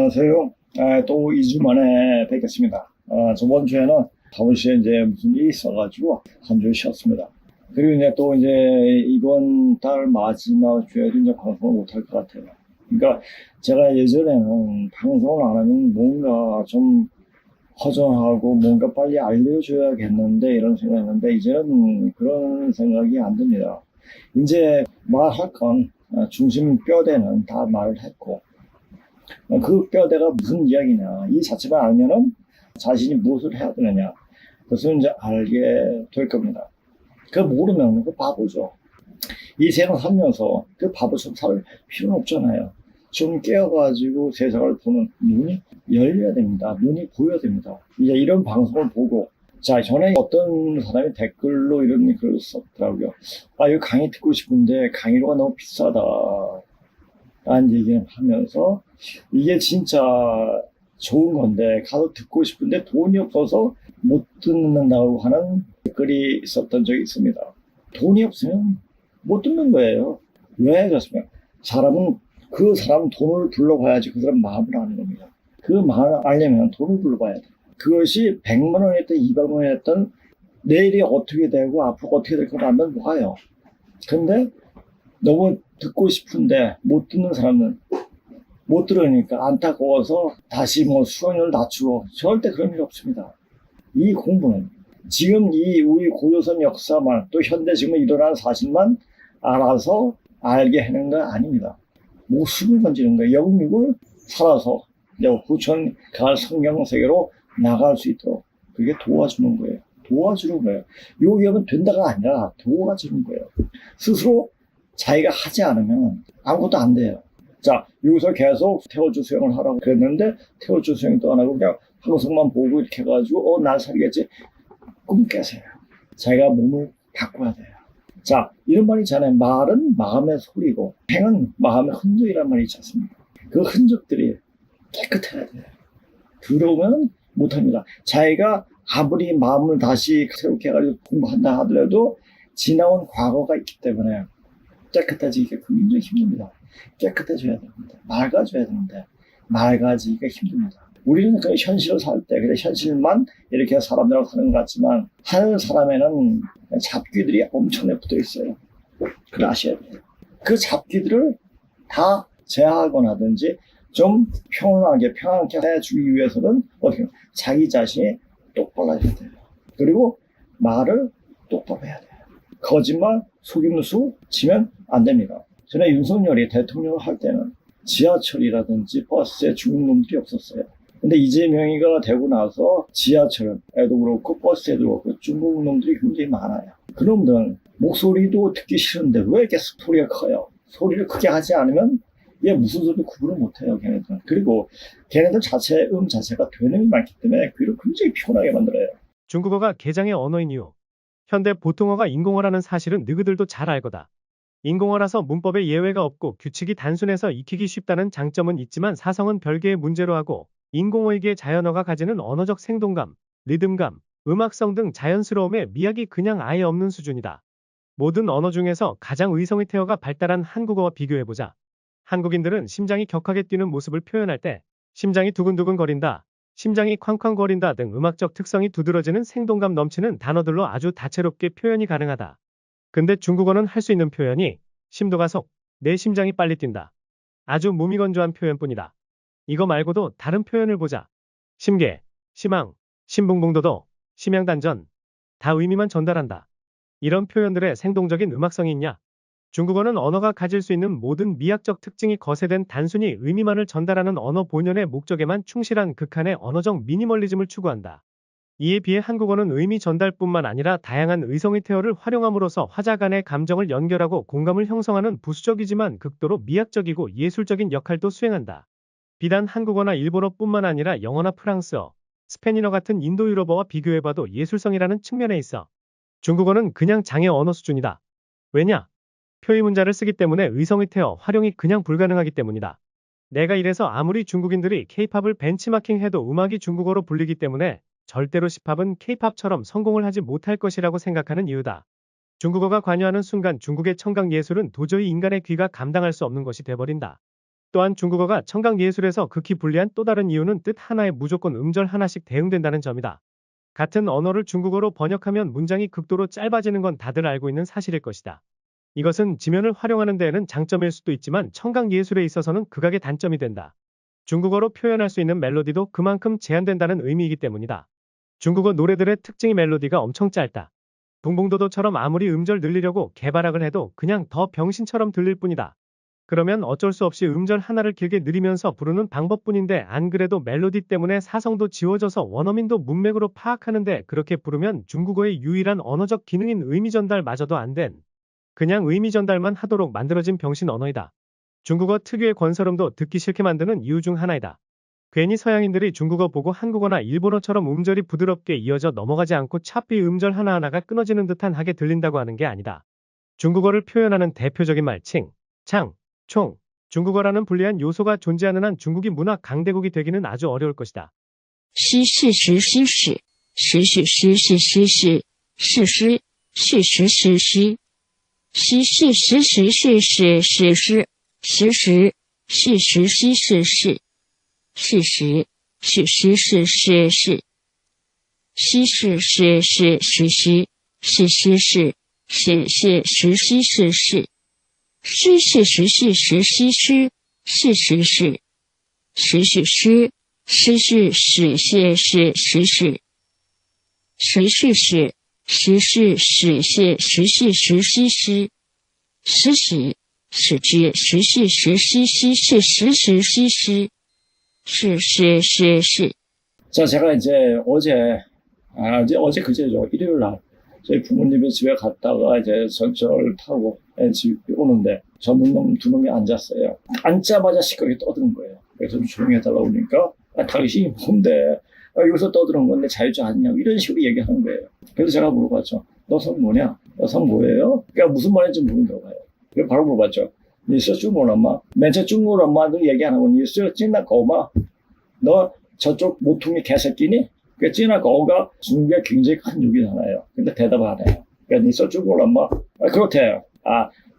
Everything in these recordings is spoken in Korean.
안녕하세요. 또 2주 만에 뵙겠습니다. 저번 주에는 사무실에 이제 무슨 일이 있어가지고 한 주 쉬었습니다. 그리고 이제 또 이제 이번 달 마지막 주에도 이제 방송을 못할 것 같아요. 그러니까 제가 예전에는 방송을 안 하면 뭔가 좀 허전하고 뭔가 빨리 알려줘야겠는데 이런 생각했는데 이제는 그런 생각이 안 듭니다. 이제 말할 건 중심 뼈대는 다 말을 했고 그 뼈대가 무슨 이야기냐 이 자체만 알면은 자신이 무엇을 해야 되느냐 그것을 이제 알게 될 겁니다. 그거 모르면 그 바보죠. 이 세상 살면서 그 바보처럼 살 필요는 없잖아요. 좀 깨어가지고 세상을 보는 눈이 열려야 됩니다. 눈이 보여야 됩니다. 이제 이런 방송을 보고 자 전에 어떤 사람이 댓글로 이런 글을 썼더라고요. 이거 강의 듣고 싶은데 강의료가 너무 비싸다 라는 얘기를 하면서 이게 진짜 좋은 건데 가서 듣고 싶은데 돈이 없어서 못 듣는다고 하는 댓글이 있었던 적이 있습니다. 돈이 없으면 못 듣는 거예요. 왜 그렇습니까? 사람은 그 사람 돈을 불러봐야지 그 사람 마음을 아는 겁니다. 그 마음을 알려면 돈을 불러봐야 돼. 그것이 100만 원이었든 200만 원이었든 내일이 어떻게 되고 앞으로 어떻게 될 걸 알면 뭐가요. 근데 너무 듣고 싶은데 못 듣는 사람은 못 들으니까 안타까워서 다시 뭐 수강료를 낮추고 절대 그런 일 없습니다. 이 공부는 지금 이 우리 고조선 역사만 또 현대 지금 일어나는 사실만 알아서 알게 하는 거 아닙니다. 목숨을 건지는 거예요. 영육을 살아서 9천 가을 성경 세계로 나갈 수 있도록 그게 도와주는 거예요. 도와주는 거예요. 여기 하면 된다가 아니라 도와주는 거예요. 스스로 자기가 하지 않으면 아무것도 안 돼요. 자, 여기서 계속 태워주 수영을 하라고 그랬는데 태워주 수영도 안 하고 그냥 방송만 보고 이렇게 해가지고 날 살겠지. 꿈 깨세요. 자기가 몸을 바꿔야 돼요. 자, 이런 말이 있잖아요. 말은 마음의 소리고 행은 마음의 흔적이란 말이 있지 않습니까? 그 흔적들이 깨끗해야 돼요. 더러우면 못합니다. 자기가 아무리 마음을 다시 새롭게 해가지고 공부한다 하더라도 지나온 과거가 있기 때문에 깨끗해지기가 굉장히 힘듭니다. 깨끗해져야 됩니다. 맑아져야 되는데 맑아지기가 힘듭니다. 우리는 그 현실을 살 때 그래 현실만 이렇게 사람들하고 사는 것 같지만 하는 사람에는 잡귀들이 엄청나게 붙어 있어요. 그걸 아셔야 돼요. 그 잡귀들을 다 제하하거나 하든지 좀 평안하게 해주기 위해서는 어떻게 자기 자신이 똑바로 해야 돼요. 그리고 말을 똑바로 해야 돼요. 거짓말, 속임수 치면 안 됩니다. 전에 윤석열이 대통령을 할 때는 지하철이라든지 버스에 중국 놈들이 없었어요. 근데 이재명이가 되고 나서 지하철에도 그렇고 버스에도 그렇고 중국 놈들이 굉장히 많아요. 그놈들은 목소리도 듣기 싫은데 왜 이렇게 소리가 커요? 소리를 크게 하지 않으면 얘 무슨 소리도 구분을 못해요, 걔네들은. 그리고 걔네들 자체 자체가 되는 게 많기 때문에 귀를 굉장히 피곤하게 만들어요. 중국어가 개장의 언어인 이유. 현대 보통어가 인공어라는 사실은 너희들도 잘 알거다. 인공어라서 문법에 예외가 없고 규칙이 단순해서 익히기 쉽다는 장점은 있지만 사성은 별개의 문제로 하고 인공어이기에 자연어가 가지는 언어적 생동감, 리듬감, 음악성 등 자연스러움에 미학이 그냥 아예 없는 수준이다. 모든 언어 중에서 가장 의성의 태어가 발달한 한국어와 비교해보자. 한국인들은 심장이 격하게 뛰는 모습을 표현할 때 심장이 두근두근 거린다, 심장이 쾅쾅거린다 등 음악적 특성이 두드러지는 생동감 넘치는 단어들로 아주 다채롭게 표현이 가능하다. 근데 중국어는 할 수 있는 표현이 심도가 속, 내 심장이 빨리 뛴다. 아주 무미건조한 표현뿐이다. 이거 말고도 다른 표현을 보자. 심계, 심앙, 심붕붕도도, 심양단전. 다 의미만 전달한다. 이런 표현들의 생동적인 음악성이 있냐? 중국어는 언어가 가질 수 있는 모든 미학적 특징이 거세된 단순히 의미만을 전달하는 언어 본연의 목적에만 충실한 극한의 언어적 미니멀리즘을 추구한다. 이에 비해 한국어는 의미 전달뿐만 아니라 다양한 의성의 태어를 활용함으로써 화자 간의 감정을 연결하고 공감을 형성하는 부수적이지만 극도로 미학적이고 예술적인 역할도 수행한다. 비단 한국어나 일본어뿐만 아니라 영어나 프랑스어, 스페인어 같은 인도 유럽어와 비교해봐도 예술성이라는 측면에 있어 중국어는 그냥 장애 언어 수준이다. 왜냐? 표의 문자를 쓰기 때문에 의성의 태어 활용이 그냥 불가능하기 때문이다. 내가 이래서 아무리 중국인들이 K-팝을 벤치마킹해도 음악이 중국어로 불리기 때문에 절대로 C팝은 K-팝처럼 성공을 하지 못할 것이라고 생각하는 이유다. 중국어가 관여하는 순간 중국의 청각 예술은 도저히 인간의 귀가 감당할 수 없는 것이 돼버린다. 또한 중국어가 청강예술에서 극히 불리한 또 다른 이유는 뜻 하나에 무조건 음절 하나씩 대응된다는 점이다. 같은 언어를 중국어로 번역하면 문장이 극도로 짧아지는 건 다들 알고 있는 사실일 것이다. 이것은 지면을 활용하는 데에는 장점일 수도 있지만 청강예술에 있어서는 극악의 단점이 된다. 중국어로 표현할 수 있는 멜로디도 그만큼 제한된다는 의미이기 때문이다. 중국어 노래들의 특징이 멜로디가 엄청 짧다. 붕붕도도처럼 아무리 음절 늘리려고 개발악을 해도 그냥 더 병신처럼 들릴 뿐이다. 그러면 어쩔 수 없이 음절 하나를 길게 느리면서 부르는 방법뿐인데 안 그래도 멜로디 때문에 사성도 지워져서 원어민도 문맥으로 파악하는데 그렇게 부르면 중국어의 유일한 언어적 기능인 의미 전달마저도 안 된 그냥 의미 전달만 하도록 만들어진 병신 언어이다. 중국어 특유의 권설음도 듣기 싫게 만드는 이유 중 하나이다. 괜히 서양인들이 중국어 보고 한국어나 일본어처럼 음절이 부드럽게 이어져 넘어가지 않고 차피 음절 하나하나가 끊어지는 듯한 하게 들린다고 하는 게 아니다. 중국어를 표현하는 대표적인 말 칭, 창, 총, 중국어라는 불리한 요소가 존재하는 한 중국이 문화 강대국이 되기는 아주 어려울 것이다. 虚事实虚事，实事实事实事，事实事实实实，虚事实实事事事实，实实事实虚事事，事实事实是事事，虚事是是实实，事实是是是实虚是事，虚是实是实虚虚，事实是实是虚。实是实是是实是，实是是实是实是实是实虚实，实实实之实是实虚虚是实实虚实，是是是是。 자, 제가 이제 어제 그제죠. 일요일 날 저희 부모님의 집에 갔다가 이제 전철 타고 집 오는데 젊은 놈 두 놈이 앉았어요. 앉자마자 시끄럽게 떠드는 거예요. 그래서 좀 조용히 해달라고 그러니까 당신이 뭔데 여기서 떠드는 건데 자유주의 아니냐고 이런 식으로 얘기하는 거예요. 그래서 제가 물어봤죠. 너 성 뭐냐? 너 성 뭐예요? 그러니까 무슨 말인지 모른다고 해요. 그래서 바로 물어봤죠. 你是中国人吗? 맨 처음 중국人吗? 얘기 안 하고 你是찐나狗吗? 너 저쪽 모퉁이 개새끼니? 그 찐나狗가 중국의 굉장히 큰 욕이잖아요. 근데 대답을 안 해요. 그러니까 你是中国人吗? 그렇대요.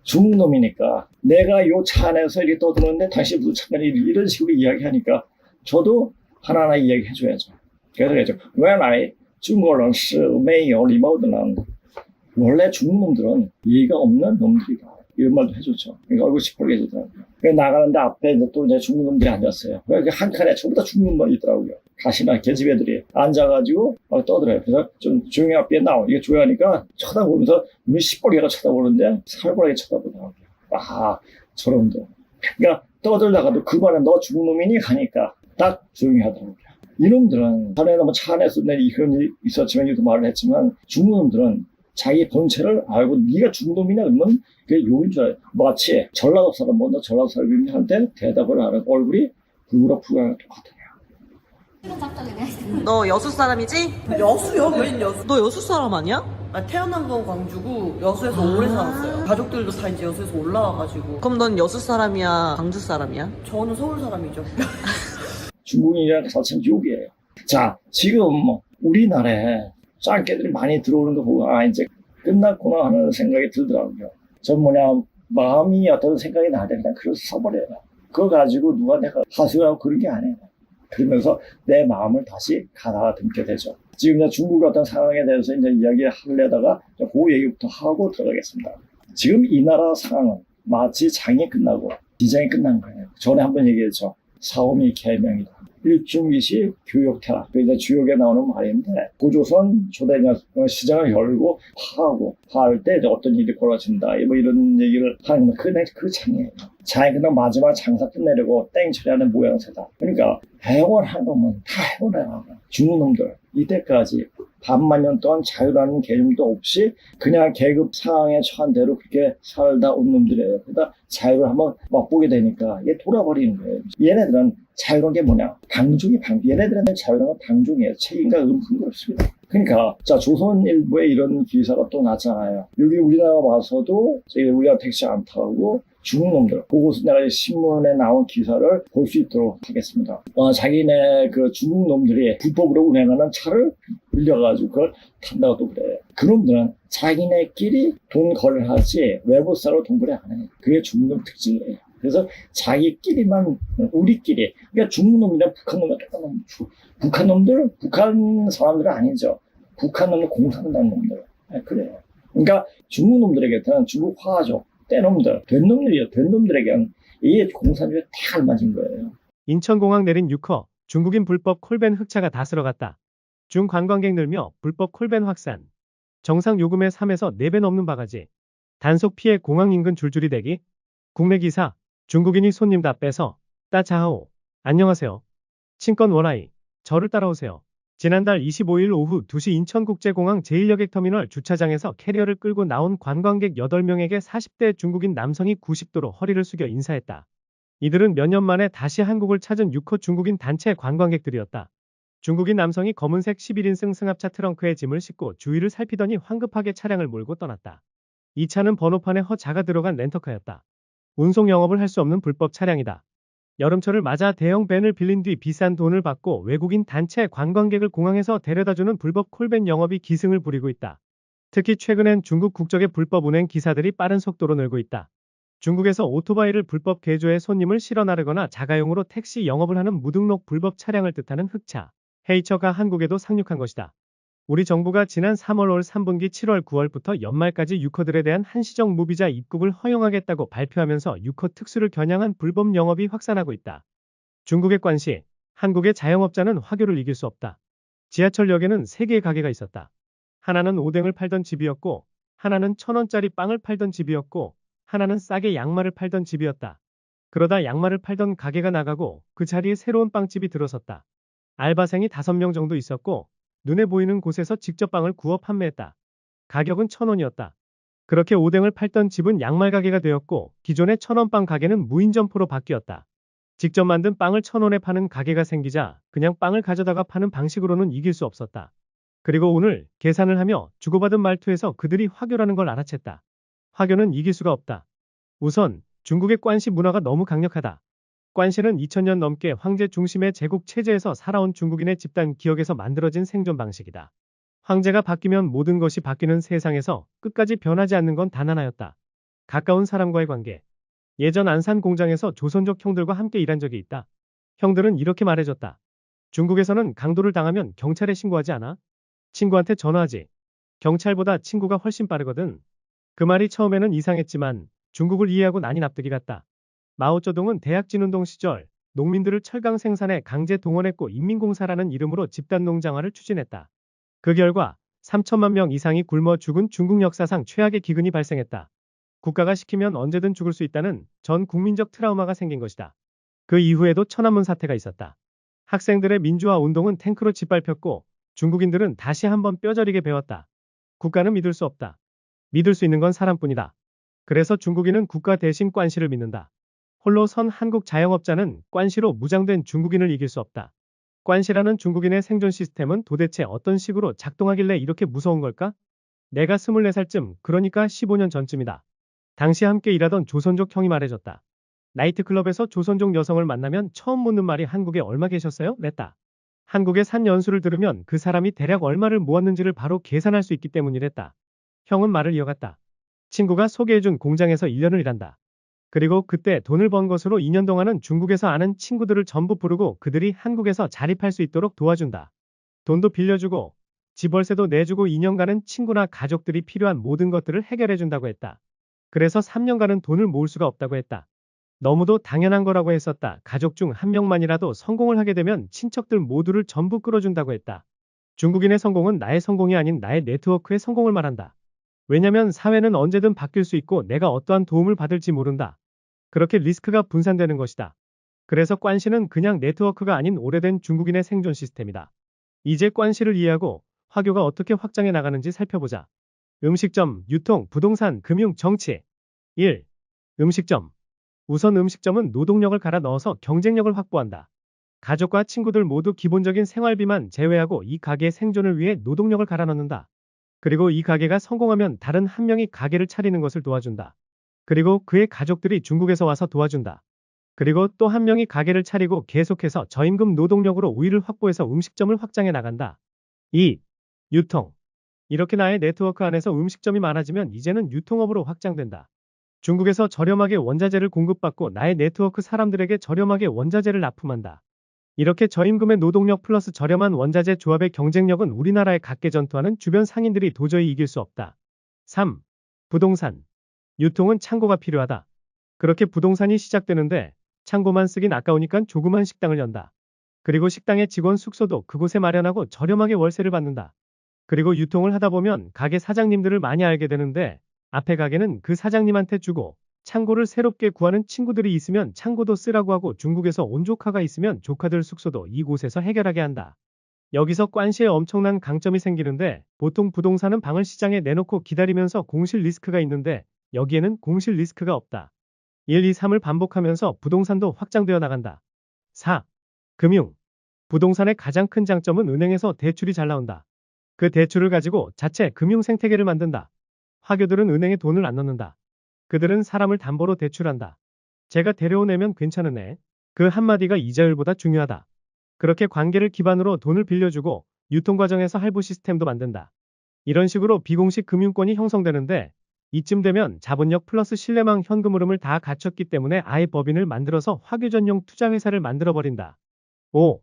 중국 놈이니까 내가 요 차 안에서 이렇게 떠드는데 당신 무슨 상관이 이런 식으로 이야기하니까 저도 하나하나 이야기해줘야죠. 그래서 그랬죠. 原来中国人是没有礼貌的人. 원래 중국 놈들은 예의가 없는 놈들이다. 이런 말도 해줬죠. 그러니까 얼굴 시뻘게 해주더라고요. 나가는데 앞에 또 이제 중국 놈들이 앉았어요. 한 칸에 전부 다 중국 놈만 있더라고요. 가시나 개집 애들이 앉아가지고 막 떠들어요. 그래서 좀 조용히 앞에 나오. 이게 조용하니까 쳐다보면서 눈이 시뻘개가 쳐다보는데 살벌하게 쳐다보더라고요. 저놈도. 그러니까 떠들다가도 그 말은 너 중국 놈이니? 하니까 딱 조용히 하더라고요. 이놈들은 전에는 뭐 차 안에서 이런 일이 있었지만 이것도 말을 했지만 중국 놈들은 자기 본체를 알고 네가 중국 놈이냐 그러면 그게 욕인 줄 알아요. 마치 전라도 사람 너 전라도 사람인데 대답을 안 하고 얼굴이 불그럭불그럭 똑같아요. 너 여수 사람이지? 여수요? 웬 여수? 너 여수 사람 아니야? 태어난 건 광주고 여수에서 오래 살았어요. 가족들도 다 이제 여수에서 올라와가지고. 그럼 넌 여수 사람이야? 광주 사람이야? 저는 서울 사람이죠. 중국인이라는 그 자체는 욕이에요. 자, 지금 우리나라에 짱깨들이 많이 들어오는 거 보고 이제 끝났구나 하는 생각이 들더라고요. 전 마음이 어떤 생각이 나는데 그냥 글을 써버려요. 그거 가지고 누가 내가 하수라고 그런 게 아니에요. 그러면서 내 마음을 다시 가다듬게 되죠. 지금 이제 중국 어떤 상황에 대해서 이제 이야기하려다가 그 얘기부터 하고 들어가겠습니다. 지금 이 나라 상황은 마치 장이 끝나고 기장이 끝난 거예요. 전에 한번 얘기했죠. 사오미 개명이다. 일중이시 교역태라. 이제 주역에 나오는 말인데 고조선 초대냐 시장을 열고 파하고 파할 때 이제 어떤 일이 벌어진다. 뭐 이런 얘기를 하는 그 장이에요. 장이 그냥 마지막 장사 끝내려고 땡 처리하는 모양새다. 그러니까 해원하는 놈은 다 해원해라. 중국 놈들 이때까지 반만 년 동안 자유라는 개념도 없이 그냥 계급 상황에 처한 대로 그렇게 살다 온 놈들이에요. 그러다 자유를 한번 맛보게 되니까 이게 돌아버리는 거예요. 얘네들은 자유란 게 뭐냐? 얘네들한테 자유란 건 방종이에요. 책임과 은근 없습니다. 그러니까 자 조선일보에 이런 기사가 또 났잖아요. 여기 우리나라 와서도 우리가 택시 안 타고 중국 놈들 보고서 내가 신문에 나온 기사를 볼 수 있도록 하겠습니다. 자기네 그 중국 놈들이 불법으로 운행하는 차를 빌려가지고 그걸 탄다고 또 그래요. 그놈들은 자기네끼리 돈 거래를 하지 외부 사람으로 돈 거래 안 해요. 그게 중국 놈 특징이에요. 그래서 자기끼리만, 우리끼리, 그러니까 중국 놈이랑 북한 놈이 똑같은 북한 놈들, 북한 사람들은 아니죠. 북한 놈은 공산당 놈들. 그래요. 그러니까 중국 놈들에게는 중국 화가족, 떼놈들, 된 놈들이요. 된 놈들에게는 이 공산주의에 다 알맞은 거예요. 인천공항 내린 6호, 중국인 불법 콜밴 흑차가 다스러갔다. 중관광객 늘며 불법 콜밴 확산. 정상 요금의 3에서 4배 넘는 바가지. 단속 피해 공항 인근 줄줄이 대기. 국내 기사, 중국인이 손님 다 빼서 따차하오. 안녕하세요. 친권 원하이. 저를 따라오세요. 지난달 25일 오후 2시 인천국제공항 제1여객터미널 주차장에서 캐리어를 끌고 나온 관광객 8명에게 40대 중국인 남성이 90도로 허리를 숙여 인사했다. 이들은 몇 년 만에 다시 한국을 찾은 6호 중국인 단체 관광객들이었다. 중국인 남성이 검은색 11인승 승합차 트렁크에 짐을 싣고 주위를 살피더니 황급하게 차량을 몰고 떠났다. 이 차는 번호판에 허자가 들어간 렌터카였다. 운송 영업을 할 수 없는 불법 차량이다. 여름철을 맞아 대형 밴을 빌린 뒤 비싼 돈을 받고 외국인 단체 관광객을 공항에서 데려다주는 불법 콜밴 영업이 기승을 부리고 있다. 특히 최근엔 중국 국적의 불법 운행 기사들이 빠른 속도로 늘고 있다. 중국에서 오토바이를 불법 개조해 손님을 실어 나르거나 자가용으로 택시 영업을 하는 무등록 불법 차량을 뜻하는 흑차, 헤이처가 한국에도 상륙한 것이다. 우리 정부가 지난 3월 올 3분기 7월 9월부터 연말까지 6호들에 대한 한시적 무비자 입국을 허용하겠다고 발표하면서 6호 특수를 겨냥한 불법 영업이 확산하고 있다. 중국의 관시, 한국의 자영업자는 화교를 이길 수 없다. 지하철역에는 3개의 가게가 있었다. 하나는 오뎅을 팔던 집이었고, 하나는 1,000원짜리 빵을 팔던 집이었고, 하나는 싸게 양말을 팔던 집이었다. 그러다 양말을 팔던 가게가 나가고 그 자리에 새로운 빵집이 들어섰다. 알바생이 5명 정도 있었고 눈에 보이는 곳에서 직접 빵을 구워 판매했다. 가격은 1,000원이었다. 그렇게 오뎅을 팔던 집은 양말 가게가 되었고 기존의 1,000원 빵 가게는 무인 점포로 바뀌었다. 직접 만든 빵을 1,000원에 파는 가게가 생기자 그냥 빵을 가져다가 파는 방식으로는 이길 수 없었다. 그리고 오늘 계산을 하며 주고받은 말투에서 그들이 화교라는 걸 알아챘다. 화교는 이길 수가 없다. 우선 중국의 관시 문화가 너무 강력하다. 관시는 2000년 넘게 황제 중심의 제국 체제에서 살아온 중국인의 집단 기억에서 만들어진 생존 방식이다. 황제가 바뀌면 모든 것이 바뀌는 세상에서 끝까지 변하지 않는 건 단 하나였다. 가까운 사람과의 관계. 예전 안산 공장에서 조선족 형들과 함께 일한 적이 있다. 형들은 이렇게 말해줬다. 중국에서는 강도를 당하면 경찰에 신고하지 않아? 친구한테 전화하지. 경찰보다 친구가 훨씬 빠르거든. 그 말이 처음에는 이상했지만 중국을 이해하고 나니 납득이 갔다. 마오쩌둥은 대약진운동 시절 농민들을 철강 생산에 강제 동원했고 인민공사라는 이름으로 집단 농장화를 추진했다. 그 결과 3천만 명 이상이 굶어 죽은 중국 역사상 최악의 기근이 발생했다. 국가가 시키면 언제든 죽을 수 있다는 전 국민적 트라우마가 생긴 것이다. 그 이후에도 천안문 사태가 있었다. 학생들의 민주화 운동은 탱크로 짓밟혔고 중국인들은 다시 한번 뼈저리게 배웠다. 국가는 믿을 수 없다. 믿을 수 있는 건 사람뿐이다. 그래서 중국인은 국가 대신 관시를 믿는다. 홀로 선 한국 자영업자는 관시로 무장된 중국인을 이길 수 없다. 관시라는 중국인의 생존 시스템은 도대체 어떤 식으로 작동하길래 이렇게 무서운 걸까? 내가 24살쯤, 그러니까 15년 전쯤이다. 당시 함께 일하던 조선족 형이 말해줬다. 나이트클럽에서 조선족 여성을 만나면 처음 묻는 말이 한국에 얼마 계셨어요? 랬다. 한국에 산 연수를 들으면 그 사람이 대략 얼마를 모았는지를 바로 계산할 수 있기 때문이랬다. 형은 말을 이어갔다. 친구가 소개해준 공장에서 1년을 일한다. 그리고 그때 돈을 번 것으로 2년 동안은 중국에서 아는 친구들을 전부 부르고 그들이 한국에서 자립할 수 있도록 도와준다. 돈도 빌려주고 집 월세도 내주고 2년간은 친구나 가족들이 필요한 모든 것들을 해결해준다고 했다. 그래서 3년간은 돈을 모을 수가 없다고 했다. 너무도 당연한 거라고 했었다. 가족 중 한 명만이라도 성공을 하게 되면 친척들 모두를 전부 끌어준다고 했다. 중국인의 성공은 나의 성공이 아닌 나의 네트워크의 성공을 말한다. 왜냐면 사회는 언제든 바뀔 수 있고 내가 어떠한 도움을 받을지 모른다. 그렇게 리스크가 분산되는 것이다. 그래서 관시는 그냥 네트워크가 아닌 오래된 중국인의 생존 시스템이다. 이제 관시를 이해하고 화교가 어떻게 확장해 나가는지 살펴보자. 음식점, 유통, 부동산, 금융, 정치. 1. 음식점. 우선 음식점은 노동력을 갈아 넣어서 경쟁력을 확보한다. 가족과 친구들 모두 기본적인 생활비만 제외하고 이 가게의 생존을 위해 노동력을 갈아 넣는다. 그리고 이 가게가 성공하면 다른 한 명이 가게를 차리는 것을 도와준다. 그리고 그의 가족들이 중국에서 와서 도와준다. 그리고 또 한 명이 가게를 차리고 계속해서 저임금 노동력으로 우위를 확보해서 음식점을 확장해 나간다. 2. 유통. 이렇게 나의 네트워크 안에서 음식점이 많아지면 이제는 유통업으로 확장된다. 중국에서 저렴하게 원자재를 공급받고 나의 네트워크 사람들에게 저렴하게 원자재를 납품한다. 이렇게 저임금의 노동력 플러스 저렴한 원자재 조합의 경쟁력은 우리나라의 각계 전투하는 주변 상인들이 도저히 이길 수 없다. 3. 부동산. 유통은 창고가 필요하다. 그렇게 부동산이 시작되는데 창고만 쓰긴 아까우니까 조그만 식당을 연다. 그리고 식당의 직원 숙소도 그곳에 마련하고 저렴하게 월세를 받는다. 그리고 유통을 하다 보면 가게 사장님들을 많이 알게 되는데 앞에 가게는 그 사장님한테 주고 창고를 새롭게 구하는 친구들이 있으면 창고도 쓰라고 하고 중국에서 온 조카가 있으면 조카들 숙소도 이곳에서 해결하게 한다. 여기서 관시에 엄청난 강점이 생기는데 보통 부동산은 방을 시장에 내놓고 기다리면서 공실 리스크가 있는데 여기에는 공실 리스크가 없다. 1, 2, 3을 반복하면서 부동산도 확장되어 나간다. 4. 금융. 부동산의 가장 큰 장점은 은행에서 대출이 잘 나온다. 그 대출을 가지고 자체 금융 생태계를 만든다. 화교들은 은행에 돈을 안 넣는다. 그들은 사람을 담보로 대출한다. 제가 데려오내면 괜찮으네. 그 한마디가 이자율보다 중요하다. 그렇게 관계를 기반으로 돈을 빌려주고 유통 과정에서 할부 시스템도 만든다. 이런 식으로 비공식 금융권이 형성되는데 이쯤 되면 자본력 플러스 신뢰망 현금 흐름을 다 갖췄기 때문에 아예 법인을 만들어서 화교 전용 투자회사를 만들어버린다. 5.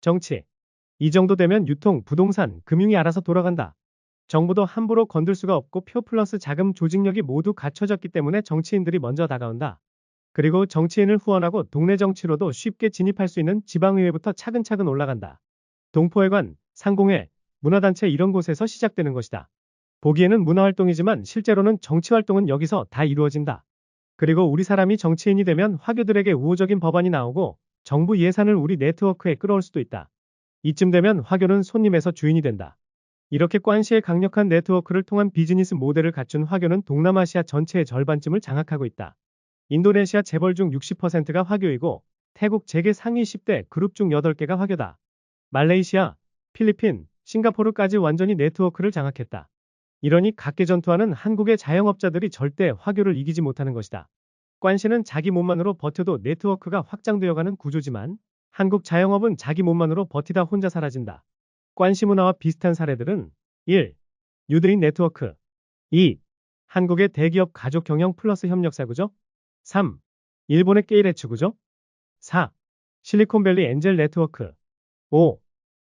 정치. 이 정도 되면 유통, 부동산, 금융이 알아서 돌아간다. 정부도 함부로 건들 수가 없고 표 플러스 자금 조직력이 모두 갖춰졌기 때문에 정치인들이 먼저 다가온다. 그리고 정치인을 후원하고 동네 정치로도 쉽게 진입할 수 있는 지방의회부터 차근차근 올라간다. 동포회관, 상공회, 문화단체 이런 곳에서 시작되는 것이다. 보기에는 문화활동이지만 실제로는 정치활동은 여기서 다 이루어진다. 그리고 우리 사람이 정치인이 되면 화교들에게 우호적인 법안이 나오고 정부 예산을 우리 네트워크에 끌어올 수도 있다. 이쯤 되면 화교는 손님에서 주인이 된다. 이렇게 관시의 강력한 네트워크를 통한 비즈니스 모델을 갖춘 화교는 동남아시아 전체의 절반쯤을 장악하고 있다. 인도네시아 재벌 중 60%가 화교이고 태국 재계 상위 10대 그룹 중 8개가 화교다. 말레이시아, 필리핀, 싱가포르까지 완전히 네트워크를 장악했다. 이러니 각계 전투하는 한국의 자영업자들이 절대 화교를 이기지 못하는 것이다. 관시는 자기 몸만으로 버텨도 네트워크가 확장되어가는 구조지만 한국 자영업은 자기 몸만으로 버티다 혼자 사라진다. 관시 문화와 비슷한 사례들은 1. 유드린 네트워크 2. 한국의 대기업 가족 경영 플러스 협력사 구조 3. 일본의 게이레츠 구조 4. 실리콘밸리 엔젤 네트워크 5.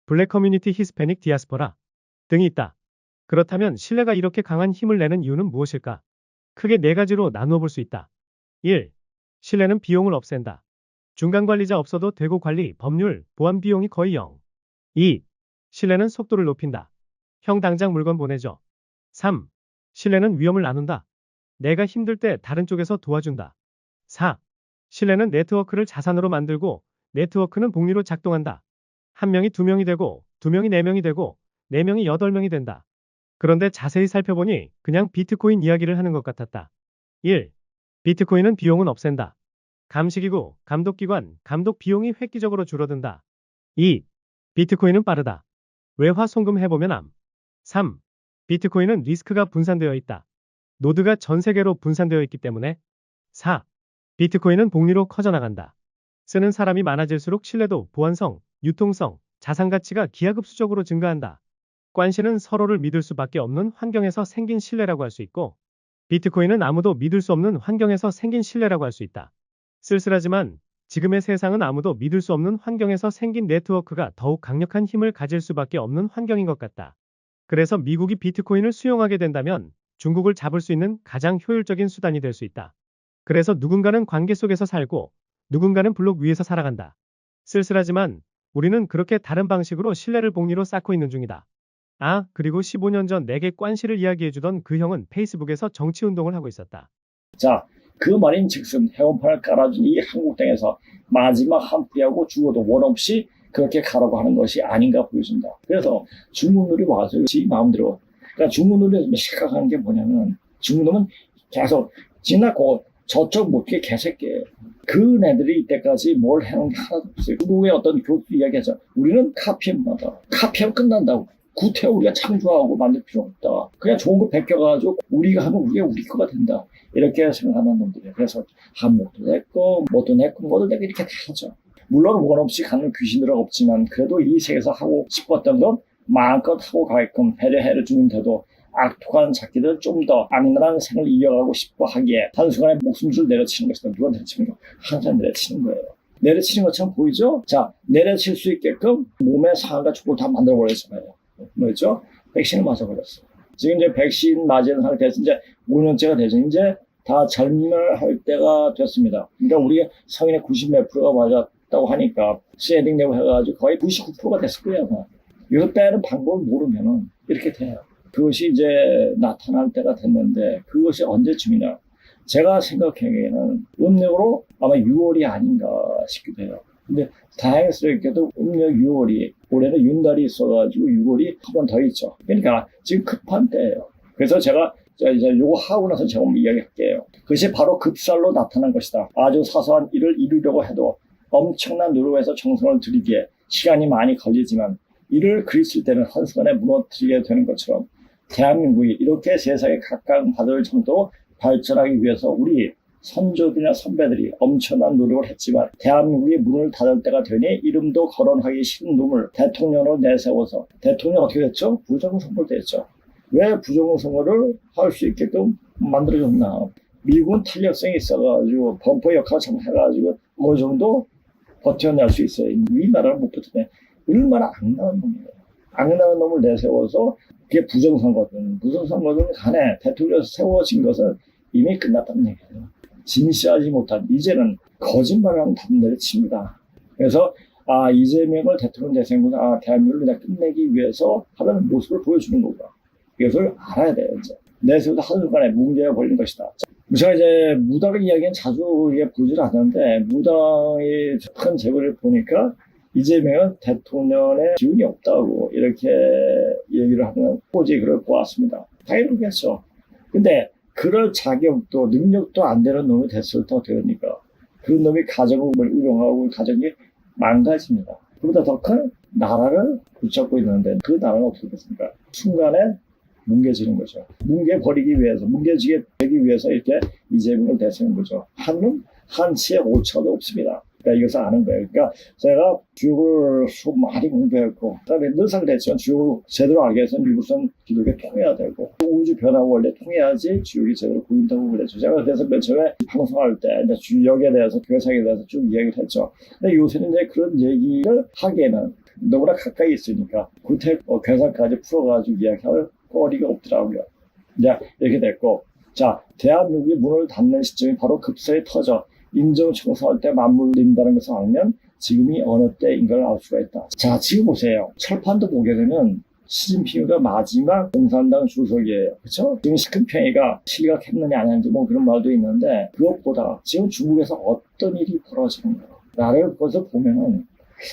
블랙 커뮤니티 히스패닉 디아스포라 등이 있다. 그렇다면 신뢰가 이렇게 강한 힘을 내는 이유는 무엇일까? 크게 4가지로 나누어 볼 수 있다. 1. 신뢰는 비용을 없앤다. 중간 관리자 없어도 되고 관리, 법률, 보안 비용이 거의 0. 2. 신뢰는 속도를 높인다. 형 당장 물건 보내줘. 3. 신뢰는 위험을 나눈다. 내가 힘들 때 다른 쪽에서 도와준다. 4. 신뢰는 네트워크를 자산으로 만들고 네트워크는 복리로 작동한다. 1명이 2명이 되고 2명이 4명이 되고 4명이 8명이 된다. 그런데 자세히 살펴보니 그냥 비트코인 이야기를 하는 것 같았다. 1. 비트코인은 비용은 없앤다. 감시기구, 감독기관, 감독 비용이 획기적으로 줄어든다. 2. 비트코인은 빠르다. 외화 송금해보면 암. 3. 비트코인은 리스크가 분산되어 있다. 노드가 전 세계로 분산되어 있기 때문에. 4. 비트코인은 복리로 커져나간다. 쓰는 사람이 많아질수록 신뢰도, 보안성, 유통성, 자산 가치가 기하급수적으로 증가한다. 관시는 서로를 믿을 수밖에 없는 환경에서 생긴 신뢰라고 할 수 있고 비트코인은 아무도 믿을 수 없는 환경에서 생긴 신뢰라고 할 수 있다. 쓸쓸하지만 지금의 세상은 아무도 믿을 수 없는 환경에서 생긴 네트워크가 더욱 강력한 힘을 가질 수밖에 없는 환경인 것 같다. 그래서 미국이 비트코인을 수용하게 된다면 중국을 잡을 수 있는 가장 효율적인 수단이 될 수 있다. 그래서 누군가는 관계 속에서 살고 누군가는 블록 위에서 살아간다. 쓸쓸하지만 우리는 그렇게 다른 방식으로 신뢰를 복리로 쌓고 있는 중이다. 아, 그리고 15년 전 내게 관시를 이야기해주던 그 형은 페이스북에서 정치운동을 하고 있었다. 자, 그 말인 즉슨 해운판을 깔아준 이 한국 땅에서 마지막 한 푸이하고 죽어도 원 없이 그렇게 가라고 하는 것이 아닌가 보여진다. 그래서 중국놈이 와서 지 마음대로. 그러니까 중국놈이 생각하는 게 뭐냐면 중국놈은 계속 지나고 저쪽 못게 개새끼예요. 그 애들이 이때까지 뭘 해놓은 게 하나도 없어요. 중국의 어떤 교수 이야기하자. 우리는 카피해마다 카피하면 끝난다고. 구태여 우리가 창조하고 만들 필요 없다. 그냥 좋은 거 베껴가지고 우리가 하면 우리가 우리 거가 된다. 이렇게 생각하는 놈들이에요. 그래서 한목도 냈고 뭐도 냈고 뭐도 냈고 이렇게 다 하죠. 물론 원 없이 가는 귀신들은 없지만 그래도 이 세계에서 하고 싶었던 건 마음껏 하고 가게끔 배려해를 주는데도 악독한 자기들 좀 더 악랄한 생을 이어가고 싶어 하기에 한순간에 목숨줄 내려치는 것이다. 누가 내려치는 거? 항상 내려치는 거예요. 내려치는 것처럼 보이죠? 자, 내려칠 수 있게끔 몸의 상과 족을 다 만들어버렸잖아요. 뭐였죠? 백신을 맞아버렸어요. 지금 이제 백신 맞은 상태에서 이제 5년째가 되죠. 이제 다 젊을 할 때가 됐습니다. 그러니까 우리가 성인의 90몇 프로가 맞았다고 하니까 쉐딩 되고 해가지고 거의 99%가 됐을 거예요. 이거 빼는 방법을 모르면은 이렇게 돼요. 그것이 이제 나타날 때가 됐는데 그것이 언제쯤이냐. 제가 생각하기에는 음력으로 아마 6월이 아닌가 싶기도 해요. 근데 다행스럽게도 음력 6월이 올해는 윤달이 있어가지고 6월이 한 번 더 있죠. 그러니까 지금 급한 때예요. 그래서 제가 이제 요거 하고 나서 제가 이야기할게요. 그것이 바로 급살로 나타난 것이다. 아주 사소한 일을 이루려고 해도 엄청난 노력에서 정성을 들이기에 시간이 많이 걸리지만 이를 그리칠 때는 한순간에 무너뜨리게 되는 것처럼 대한민국이 이렇게 세상에 각광받을 정도로 발전하기 위해서 우리 선조들이나 선배들이 엄청난 노력을 했지만 대한민국이 문을 닫을 때가 되니 이름도 거론하기 싫은 놈을 대통령으로 내세워서 대통령 어떻게 됐죠? 부정선거를 됐죠. 왜 부정선거를 할 수 있게끔 만들어줬나? 미국은 탄력성이 있어가지고 범퍼 역할을 참 해가지고 어느 정도 버텨낼 수 있어요. 우리나라는 못 버텨내. 얼마나 악랄한 놈이에요. 악랄한 놈을 내세워서 그게 부정선거든. 부정선거든 간에 대통령에서 세워진 것은 이미 끝났다는 얘기예요. 진실하지 못한 이제는 거짓말을 하는 담내를 칩니다. 그래서 이재명을 대통령 대선구나 대한민국을 그냥 끝내기 위해서 하는 모습을 보여주는 거구나. 이것을 알아야 돼요. 이제 내세워서 한순간에 문제가 걸린 것이다. 제가 이제 무당의 이야기는 자주 보질 않는데 무당의 큰 제보를 보니까 이재명은 대통령의 기운이 없다고 이렇게 얘기를 하면 꼬지 그럴 것 같습니다. 당연히 그렇겠죠. 근데 그럴 자격도 능력도 안 되는 놈이 됐을 때 어떻게 됩니까? 그 놈이 가정을 운영하고 가정이 망가집니다. 그보다 더 큰 나라를 붙잡고 있는데 그 나라는 어떻게 됐습니까? 순간에 뭉개지는 거죠. 뭉개버리기 위해서, 뭉개지게 되기 위해서 이렇게 이재명을 대세운 거죠. 한놈 한치의 오차도 없습니다. 그러니까 이것을 아는 거예요. 그러니까 제가 주역을 많이 공부했고, 그다음에 늘상 그랬지만 주역을 제대로 알기 위해서는 미국선 기독에 통해야 되고, 우주 변화 원래 통해야지 주역이 제대로 보인다고 그랬죠. 제가 그래서 맨 처음에 방송할 때 주역에 대해서, 교회사에 대해서 쭉 이야기를 했죠. 근데 요새는 이제 그런 얘기를 하기에는 너무나 가까이 있으니까 구태 괴상까지 풀어가지고 이야기할 거리가 없더라고요. 이제 이렇게 됐고, 자, 대한민국이 문을 닫는 시점이 바로 급서에 터져 인정청소할 때 맞물린다는 것을 알면 지금이 어느 때인 걸 알 수가 있다. 자, 지금 보세요. 철판도 보게 되면 시진핑이가 마지막 공산당 주석이에요. 그렇죠? 지금 시큰평이가 실각했느냐 안 했는지 뭐 그런 말도 있는데 그것보다 지금 중국에서 어떤 일이 벌어지는가 나를 거기서 보면은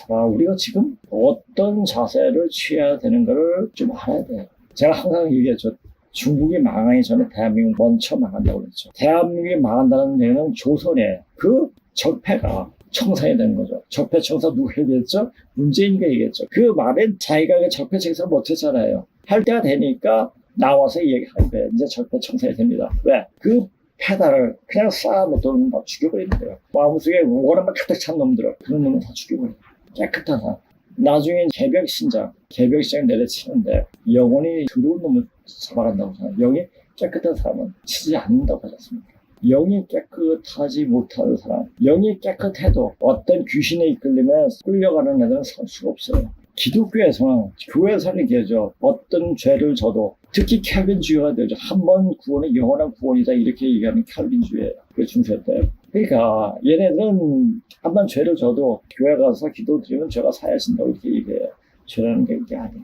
우리가 지금 어떤 자세를 취해야 되는가를 좀 알아야 돼요. 제가 항상 얘기했죠. 중국이 망하기 전에 대한민국 먼저 망한다고 그랬죠. 대한민국이 망한다는 얘기는 조선의 그 적폐가 청산이 되는 거죠. 적폐 청산 누가 얘기했죠? 문재인이가 얘기했죠. 그 말엔 자기가 그 적폐 청산 못했잖아요. 할 때가 되니까 나와서 얘기하는 거예요. 이제 적폐 청산이 됩니다. 왜? 그 페달을 그냥 쌓아놓던 놈은 다 죽여버리는 거예요. 마음속에 원한만 가득 찬 놈들을 그런 놈은 다 죽여버려요. 깨끗한 사람. 나중에 개벽신장 내려치는데 영혼이 더러운 놈을 잡아간다고 하잖아요. 영이 깨끗한 사람은 치지 않는다고 하지 않습니까? 영이 깨끗하지 못하는 사람, 영이 깨끗해도 어떤 귀신에 이끌리면 끌려가는 애들은 살 수가 없어요. 기독교에서는 교회에서는 얘기하죠. 어떤 죄를 져도 특히 캘빈주의가 되죠. 한 번 구원은 영원한 구원이다 이렇게 얘기하는 캘빈주의예요. 그 중세 때. 그러니까 얘네들은 한 번 죄를 져도 교회 가서 기도드리면 죄가 사야진다고 이렇게 얘기해요. 죄라는 게 이게 아니에요.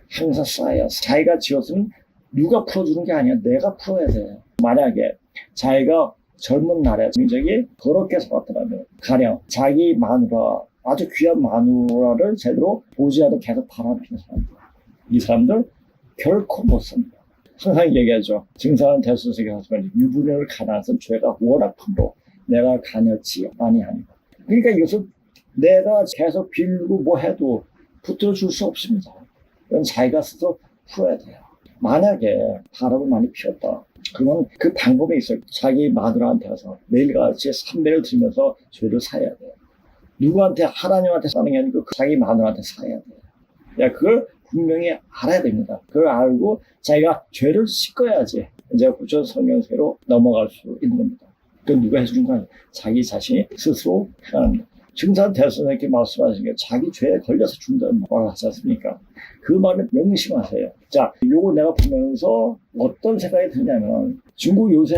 항상 쌓여. 자기가 지었으면 누가 풀어주는 게 아니야. 내가 풀어야 돼. 만약에 자기가 젊은 날에 굉장히 더럽게 살았더라면 가령 자기 마누라 아주 귀한 마누라를 제대로 보지 않고 계속 바람피는 사람들. 이 사람들 결코 못 삽니다. 항상 얘기하죠. 증상은 대수석에 하지만 유부녀를 가난해서 죄가 워낙 큰로 내가 가녔지 아니하니까. 그러니까 이것을 내가 계속 빌고 뭐 해도 붙들어줄 수 없습니다. 이건 자기가 스스로 풀어야 돼요. 만약에 바람을 많이 피웠다. 그러면 그 방법이 있어요. 자기 마누라한테 가서 매일같이 삼배를 드리면서 죄를 사야 돼요. 누구한테 하나님한테 사는 게 아니고 자기 마누라한테 사야 돼요. 그걸 분명히 알아야 됩니다. 그걸 알고 자기가 죄를 씻어야지 이제 구전 성경세로 넘어갈 수 있는 겁니다. 그건 누가 해주는 거 아니에요. 자기 자신이 스스로 해야 합니다. 증산대에서 이렇게 말씀하신 게 자기 죄에 걸려서 죽는다는 말을 하지 않습니까? 그 말을 명심하세요. 자, 요거 내가 보면서 어떤 생각이 드냐면 중국 요새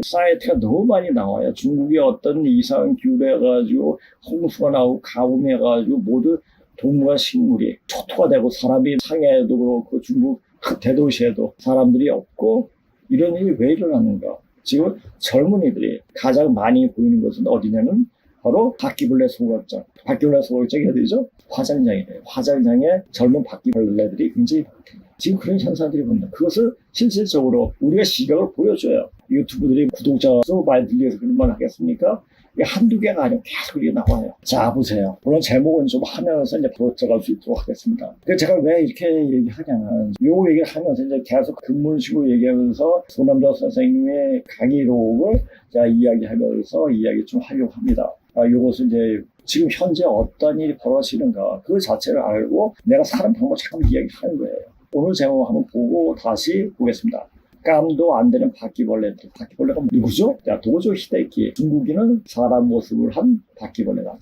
사이트가 너무 많이 나와요. 중국이 어떤 이상 기후를 해가지고 홍수가 나오고 가뭄이 해가지고 모두 동물과 식물이 초토화 되고 사람이 상해에도 그렇고 중국 그 대도시에도 사람들이 없고 이런 일이 왜 일어나는가? 지금 젊은이들이 가장 많이 보이는 것은 어디냐면 바로 바퀴벌레 소각장. 바퀴벌레 소각장이 어디죠? 화장장이래요. 화장장에 젊은 바퀴벌레들이 굉장히 많대요. 지금 그런 현상들이 보인다. 그것을 실질적으로 우리가 시각을 보여줘요. 유튜브들이 구독자 수 많이 들려서 그런 말 하겠습니까? 이게 한두 개가 아니고 계속 이게 나와요. 자, 보세요. 물론 제목은 좀 하면서 이제 들어갈 수 있도록 하겠습니다. 제가 왜 이렇게 얘기하냐면, 요 얘기를 하면서 이제 계속 근본식으로 얘기하면서 손남자 선생님의 강의록을 제가 이야기하면서 이야기 좀 하려고 합니다. 요것은 이제 지금 현재 어떤 일이 벌어지는가, 그 자체를 알고 내가 사는 방법을 잠깐 이야기하는 거예요. 오늘 제목 한번 보고 다시 보겠습니다. 깜도 안 되는 바퀴벌레들. 바퀴벌레가 누구죠? 자, 도조 히데키. 중국인은 사람 모습을 한 바퀴벌레가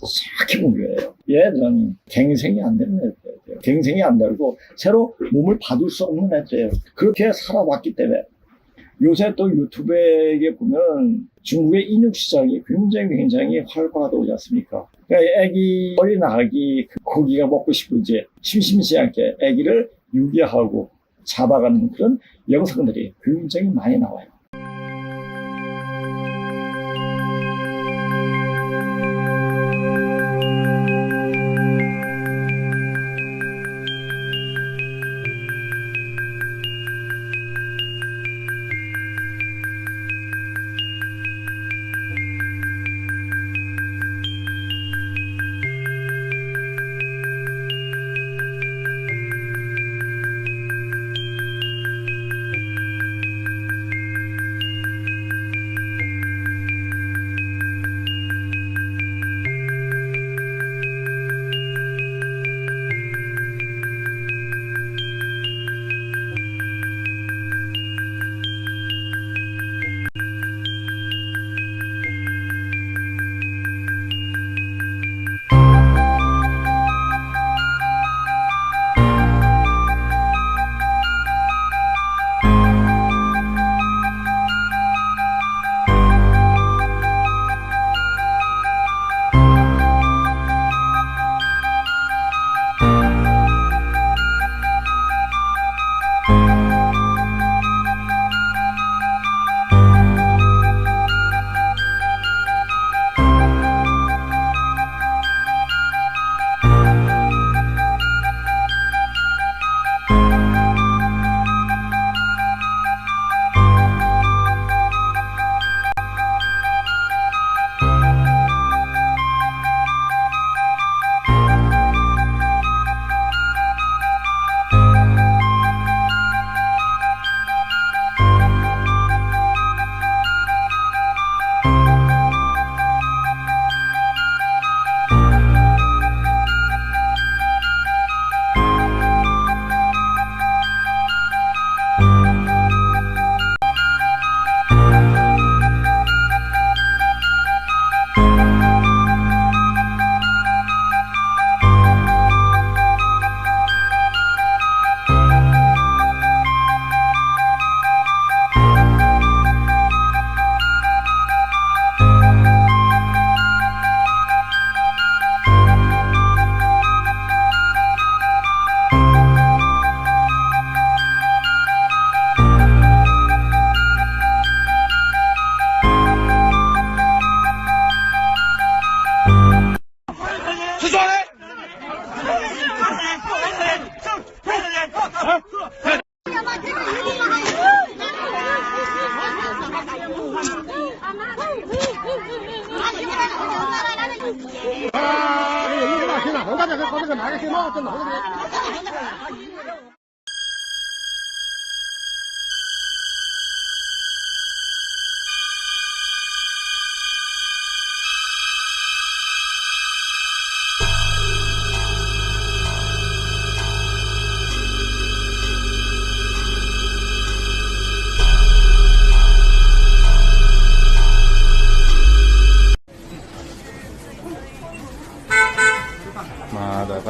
착해 본 거예요. 얘는 갱생이 안 되는 애들이에요. 갱생이 안 되고 새로 몸을 받을 수 없는 애들이에요. 그렇게 살아왔기 때문에 요새 또 유튜브에 보면 중국의 인육시장이 굉장히 활발하다고 하지 않습니까? 그러니까 애기, 어린 아기 그 고기가 먹고 싶은지 심심치 않게 애기를 유기하고 잡아가는 그런 영상들이 굉장히 많이 나와요.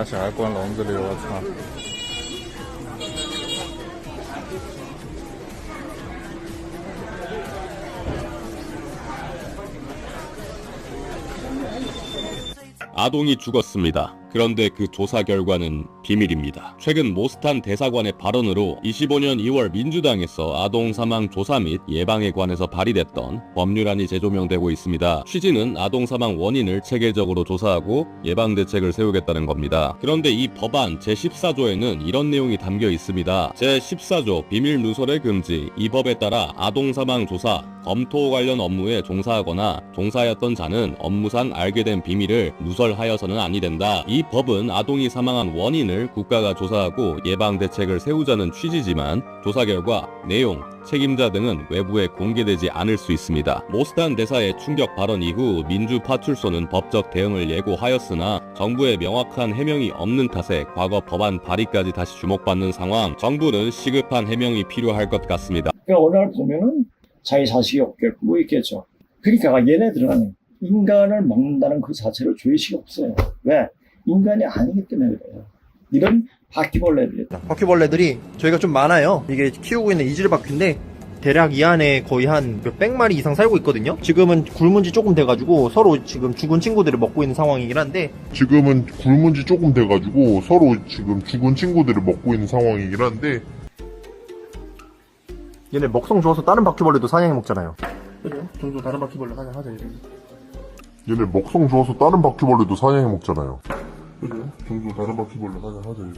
小孩关笼子里，我操！ 아동이 죽었습니다. 그런데 그 조사 결과는 비밀입니다. 최근 모스탄 대사관의 발언으로 25년 2월 민주당에서 아동 사망 조사 및 예방에 관해서 발의됐던 법률안이 재조명되고 있습니다. 취지는 아동 사망 원인을 체계적으로 조사하고 예방 대책을 세우겠다는 겁니다. 그런데 이 법안 제14조에는 이런 내용이 담겨 있습니다. 제14조 비밀 누설의 금지. 이 법에 따라 아동 사망 조사, 검토 관련 업무에 종사하거나 종사하였던 자는 업무상 알게 된 비밀을 누설하여서는 아니 된다. 이 법은 아동이 사망한 원인을 국가가 조사하고 예방 대책을 세우자는 취지지만 조사 결과, 내용, 책임자 등은 외부에 공개되지 않을 수 있습니다. 모스탄 대사의 충격 발언 이후 민주파출소는 법적 대응을 예고하였으나 정부의 명확한 해명이 없는 탓에 과거 법안 발의까지 다시 주목받는 상황. 정부는 시급한 해명이 필요할 것 같습니다. 그러니까 어느 날 보면은 자기 자식이 어깨를 끄고 있겠죠. 그러니까 얘네들은 인간을 먹는다는 그 자체로 죄의식이 없어요. 왜? 인간이 아니기 때문에 그래요. 이런 바퀴벌레들이. 바퀴벌레들이 저희가 좀 많아요. 이게 키우고 있는 이질바퀴인데 대략 이 안에 거의 한 몇백 마리 이상 살고 있거든요. 지금은 굶은 지 조금 돼가지고 서로 지금 죽은 친구들을 먹고 있는 상황이긴 한데 지금은 굶은 지 조금 돼가지고 서로 지금 죽은 친구들을 먹고 있는 상황이긴 한데 얘네 먹성 좋아서 다른 바퀴벌레도 사냥해 먹잖아요. 그죠? 종종 다른 바퀴벌레 사냥하죠. 얘네 먹성 좋아서 다른 바퀴벌레도 사냥해 먹잖아요. 그죠? 종종 다른 바퀴벌레 사냥하죠.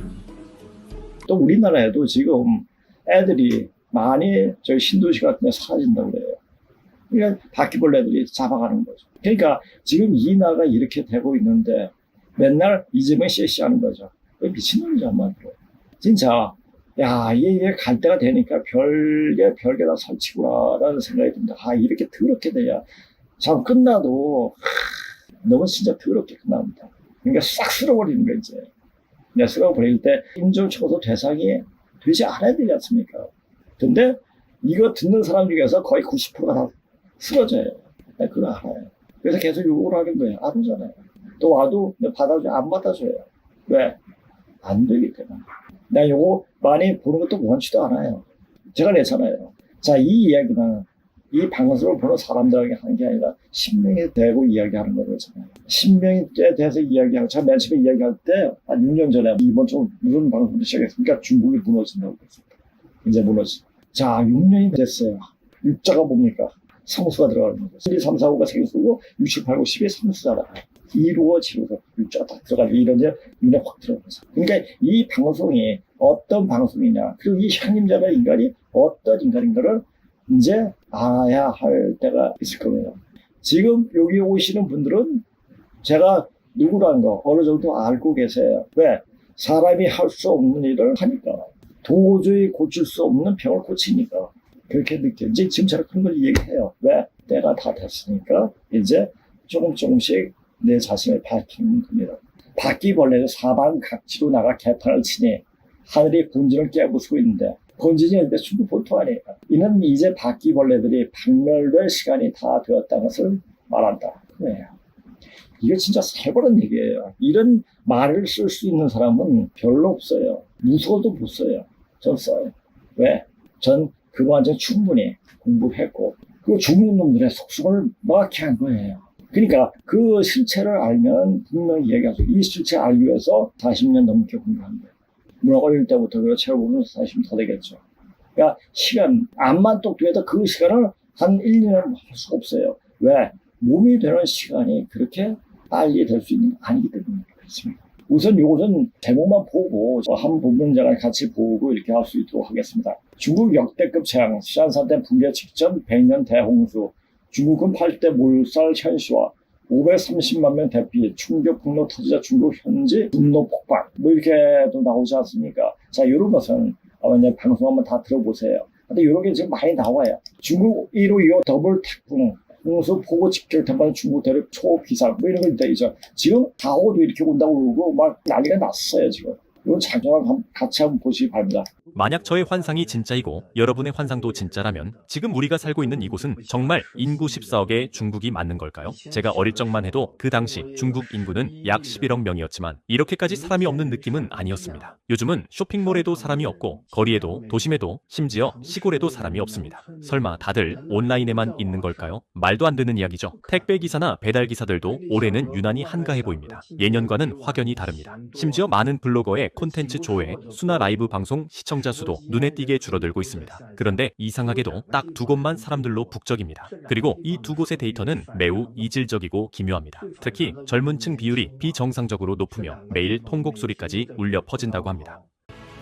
또 우리나라에도 지금 애들이 많이 저희 신도시 같은 데 사라진다고 그래요. 그러니까 바퀴벌레들이 잡아가는 거죠. 그러니까 지금 이 나라가 이렇게 되고 있는데 맨날 이재명 씨하는 거죠. 미친놈이죠, 한마디로. 진짜 야, 얘 갈 때가 되니까 별게 다 설치구나라는 생각이 듭니다. 아, 이렇게 더럽게 돼야 참 끝나도 너무 진짜 더럽게 끝납니다. 그러니까 싹 쓸어버리는 거 이제. 그냥 쓸어버릴 때 인종 청소 대상이 되지 않아야 되지 않습니까? 근데 이거 듣는 사람 중에서 거의 90%가 다 쓰러져요. 그거 알아요. 그래서 계속 요구를 하는 거예요. 안 오잖아요. 또 와도 받아줘요. 안 받아줘요. 왜? 안 되기 때문에. 나 요거 많이 보는 것도 원치도 않아요. 제가 냈잖아요. 자, 이 이야기는 이 방송을 보는 사람들에게 하는 게 아니라 신명에 대고 이야기하는 거잖아요. 신명에 대해서 이야기하고, 제가 맨 처음에 이야기할 때, 한 6년 전에 이번 주 무슨 방송을 시작했습니까? 중국이 무너진다고 그랬습니다. 이제 무너지. 자, 6년이 됐어요. 육자가 뭡니까? 상수가 들어가는 거죠. 1, 2, 3, 4, 5가 세계수고, 6, 7, 8, 9, 10이 상수잖아요. 2루어 지루서 육자가 딱 들어가지고 이런 이제 눈에 확 들어가서. 그러니까 이 방송이 어떤 방송이냐, 그리고 이 향림자가 인간이 어떤 인간인가를 이제 알아야 할 때가 있을 거예요. 지금 여기 오시는 분들은 제가 누구라는 거 어느 정도 알고 계세요. 왜? 사람이 할 수 없는 일을 하니까. 도저히 고칠 수 없는 병을 고치니까. 그렇게 느껴지. 지금 제가 큰 걸 얘기해요. 왜? 때가 다 됐으니까 이제 조금씩 내 자신을 밝히는 겁니다. 바퀴벌레는 사방각지로 나가 개판을 치니 하늘이 본진을 깨부수고 있는데 본진이 근데 중국 본토 아니에요. 이는 이제 바퀴벌레들이 박멸될 시간이 다 되었다는 것을 말한다. 그래요. 이거 진짜 살벌한 얘기예요. 이런 말을 쓸 수 있는 사람은 별로 없어요. 무서워도 못 써요. 전 써요. 왜? 전 그거 완전 충분히 공부했고 그 죽는 놈들의 속성을 명확히 한 거예요. 그러니까 그 실체를 알면 분명히 얘기하죠. 이 실체 알기 위해서 40년 넘게 공부한 거예요. 물론 어릴 때부터 그 책을 보면 40년 더 되겠죠. 그러니까 시간, 암만 똑 돼도 그 시간을 한 1, 2년 할 수가 없어요. 왜? 몸이 되는 시간이 그렇게 빨리 될 수 있는 게 아니기 때문에 그렇습니다. 우선 이것은 제목만 보고 한 부분장을 같이 보고 이렇게 할 수 있도록 하겠습니다. 중국 역대급 재앙, 시안산대 붕괴 직전 100년 대홍수, 중국은 8대 몰살 현시와 530만 명 대피, 충격 폭로 터지자 중국 현지 분노 폭발, 뭐 이렇게도 나오지 않습니까? 자, 이런 것은 아마 이제 방송 한번 다 들어보세요. 근데 이런 게 지금 많이 나와요. 중국 1호2호 더블 태풍, 홍수 폭우 직결 tempan 중국 대륙 초비상 뭐 이런 거 있죠. 지금 4호도 이렇게 온다고 그러고 막 난리가 났어요 지금. 이건 작전을 같이 한번 보시기 바랍니다. 만약 저의 환상이 진짜이고 여러분의 환상도 진짜라면 지금 우리가 살고 있는 이곳은 정말 인구 14억의 중국이 맞는 걸까요? 제가 어릴 적만 해도 그 당시 중국 인구는 약 11억 명이었지만 이렇게까지 사람이 없는 느낌은 아니었습니다. 요즘은 쇼핑몰에도 사람이 없고 거리에도 도심에도 심지어 시골에도 사람이 없습니다. 설마 다들 온라인에만 있는 걸까요? 말도 안 되는 이야기죠. 택배기사나 배달기사들도 올해는 유난히 한가해 보입니다. 예년과는 확연히 다릅니다. 심지어 많은 블로거의 콘텐츠 조회, 수나 라이브 방송 시청자 수도 눈에 띄게 줄어들고 있습니다. 그런데 이상하게도 딱 두 곳만 사람들로 북적입니다. 그리고 이 두 곳의 데이터는 매우 이질적이고 기묘합니다. 특히 젊은 층 비율이 비정상적으로 높으며 매일 통곡 소리까지 울려 퍼진다고 합니다.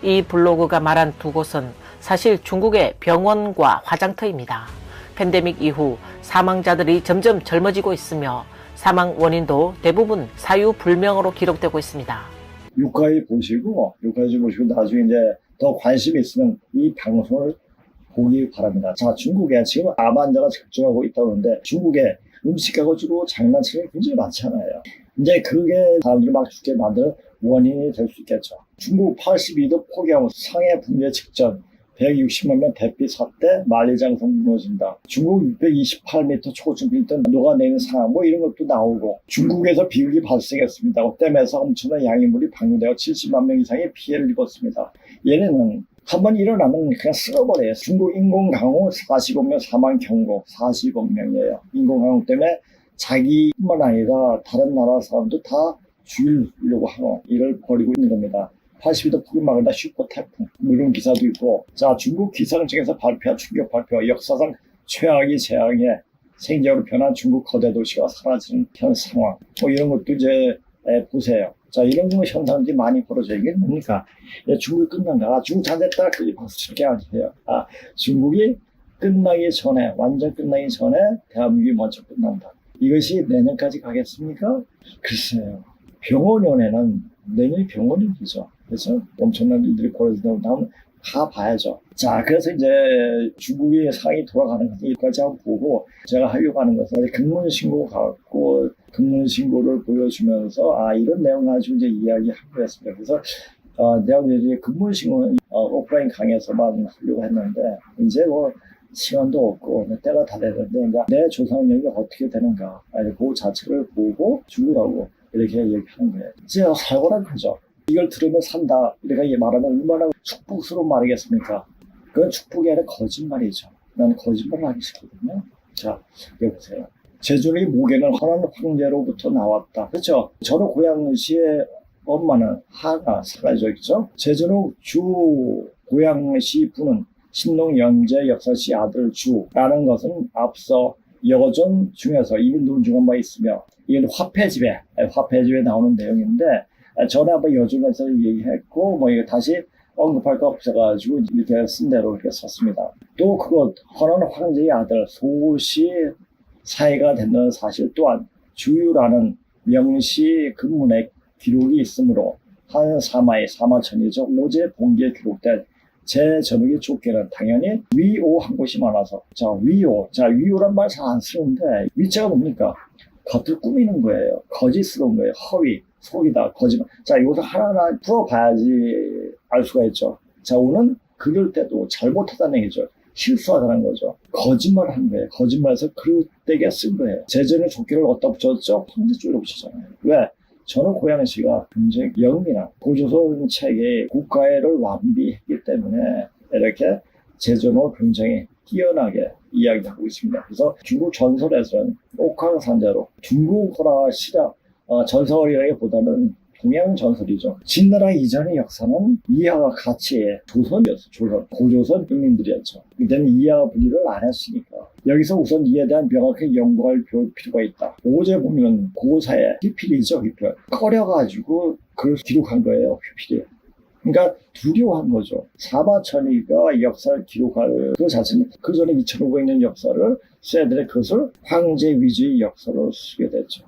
이 블로그가 말한 두 곳은 사실 중국의 병원과 화장터입니다. 팬데믹 이후 사망자들이 점점 젊어지고 있으며 사망 원인도 대부분 사유불명으로 기록되고 있습니다. 유가에 보시고 나중에 이제 더 관심이 있으면 이 방송을 보기 바랍니다. 자, 중국에 지금 암 환자가 급증하고 있다고 하는데 중국에 음식 가지고 장난치는 게 굉장히 많잖아요. 이제 그게 사람들이 막 죽게 만드는 원인이 될 수 있겠죠. 중국 82도 포기하고 상해 붕괴 직전 160만 명 대피 사태 만리장성 무너진다. 중국 628m 초중비 있던 녹아내리는 상황 뭐 이런 것도 나오고 중국에서 비극이 발생했습니다. 댐에서 엄청난 양의 물이 방류되어 70만 명 이상의 피해를 입었습니다. 얘네는 한번 일어나면 그냥 쓸어버려요. 중국 인공강우 45명 사망 경고 40억 명이에요. 인공강우 때문에 자기뿐만 아니라 다른 나라 사람도 다 죽이려고 하고 일을 벌이고 있는 겁니다. 82도 폭염 막을다 슈퍼 태풍 이런 기사도 있고, 자, 중국 기상청에서 발표한 충격 발표 역사상 최악의 재앙에 생적으로 변한 중국 거대 도시가 사라지는 현 상황 뭐 이런 것도 이제 보세요. 자, 이런 현상들이 많이 벌어져요. 이게 뭡니까? 중국이 끝난다. 중국 잘 됐다. 그게 박수 칠게 아니에요. 중국이 끝나기 전에, 완전 끝나기 전에 대한민국이 먼저 끝난다. 이것이 내년까지 가겠습니까? 글쎄요. 병원연에는 내년이 병원일이죠. 그래서 엄청난 일들이 벌어진다고 하면 가봐야죠. 자, 그래서 이제 중국의 상황이 돌아가는 것까지 한번 보고 제가 하려고 하는 것은 근무신고 갖고 근무신고를 보여주면서 이런 내용 가지고 이제 이야기하고 했습니다. 그래서 내가 이제 근무신고는 오프라인 강의에서만 하려고 했는데 이제 뭐 시간도 없고 때가 다 됐는데 내 조상력이 어떻게 되는가 그 자체를 보고 죽으라고 이렇게 얘기하는 거예요. 이제 살고란 거죠. 이걸 들으면 산다 이렇게 말하면 얼마나 축복스러운 말이겠습니까? 그건 축복이 아니라 거짓말이죠. 나는 거짓말을 하기 싫거든요. 자, 여기 보세요. 제주의 모계는 한원 황제로부터 나왔다. 그렇죠? 저는 고양시의 엄마는 하가 사가지고 있죠. 제주의 주 고양시 부는 신농 연재 역사시 아들 주라는 것은 앞서 여전 중에서 이민도 중간만 있으며 이건 화폐집에 나오는 내용인데 전에 한번 여중에서 얘기했고 뭐 이거 다시 언급할 거 없어가지고 이렇게 쓴 대로 이렇게 썼습니다. 또 그것 헌원 황제의 아들 소시 사회가 된다는 사실 또한 주유라는 명시 근문의 기록이 있으므로 한 사마천이죠. 오제 봉기에 기록된 제 저녁의 족계는 당연히 위오한 곳이 많아서 위오란 말 잘 안 쓰는데 위자가 뭡니까? 겉을 꾸미는 거예요. 거짓스러운 거예요. 허위, 속이다, 거짓말. 자, 이것을 하나하나 풀어봐야지 알 수가 있죠. 자, 오는 그럴 때도 잘못하다는 얘기죠. 실수하다는 거죠. 거짓말을 한 거예요. 거짓말해서 그릇되게 쓴 거예요. 제전의 족계를 어디다 붙였죠? 황제 쪽으로 붙였잖아요. 왜? 저는 고양시가 굉장히 영민한 고조선 체계의 국가를 완비했기 때문에 이렇게 제전을 굉장히 뛰어나게 이야기하고 있습니다. 그래서 중국 전설에서는 옥황산자로 중국어라 전설이라기보다는 동양 전설이죠. 진나라 이전의 역사는 이하와 같이 조선이었어요. 고조선 국민들이었죠. 이때는 이하와 분리를 안 했으니까 여기서 우선 이에 대한 명확하게 연구할 필요가 있다. 오제 보면 고사의 휘필이죠. 휘필. 꺼려가지고 그걸 기록한 거예요. 휘필이. 그러니까 두려워한 거죠. 사마천이가 역사를 기록할 그 자체는 그 전에 2500년 역사를 써야 되는 그것을 황제 위주의 역사로 쓰게 됐죠.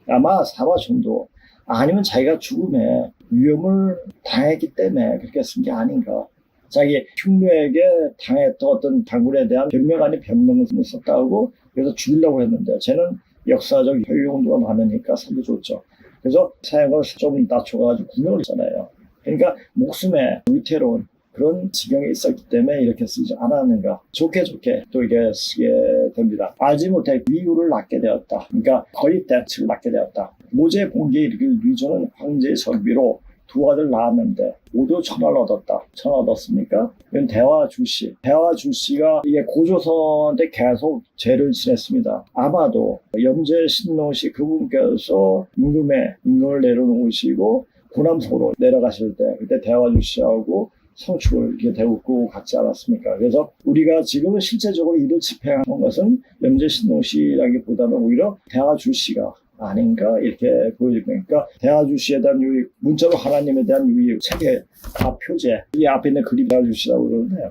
아마 사마천도 아니면 자기가 죽음에 위험을 당했기 때문에 그렇게 쓴 게 아닌가. 자기 흉노에게 당했던 어떤 단군에 대한 변명 아닌 변명을 썼다고 그래서 죽이려고 했는데 쟤는 역사적 효용도가 많으니까 살려줬죠. 그래서 사형을 좀 낮춰가지고 구명을 했잖아요. 그러니까 목숨에 위태로운 그런 지경에 있었기 때문에 이렇게 쓰지 않았는가. 좋게 또 이게 쓰게 됩니다. 알지 못해 위유를 낳게 되었다. 그러니까 거짓된 층을 낳게 되었다. 모제 봉기에 이르기를 위조는 황제의 설비로 두 아들 낳았는데 모두 천하를 얻었다. 천하 얻었습니까? 이건 대화주씨. 대화주씨가 이게 고조선 때 계속 죄를 지냈습니다. 아마도 염제 신노씨 그분께서 임금을 내려놓으시고 고남성으로 내려가실 때 그때 대화주씨하고 성축을 이렇게 대우고 갔지 않았습니까? 그래서 우리가 지금은 실제적으로 이를 집행한 것은 염제 신노씨라기보다는 오히려 대화주씨가 아닌가 이렇게 보여집니다. 그러니까 대화주씨에 대한 유익, 문자로 하나님에 대한 유익, 책의 표제, 이 앞에 있는 그림 대화주씨라고 그러는데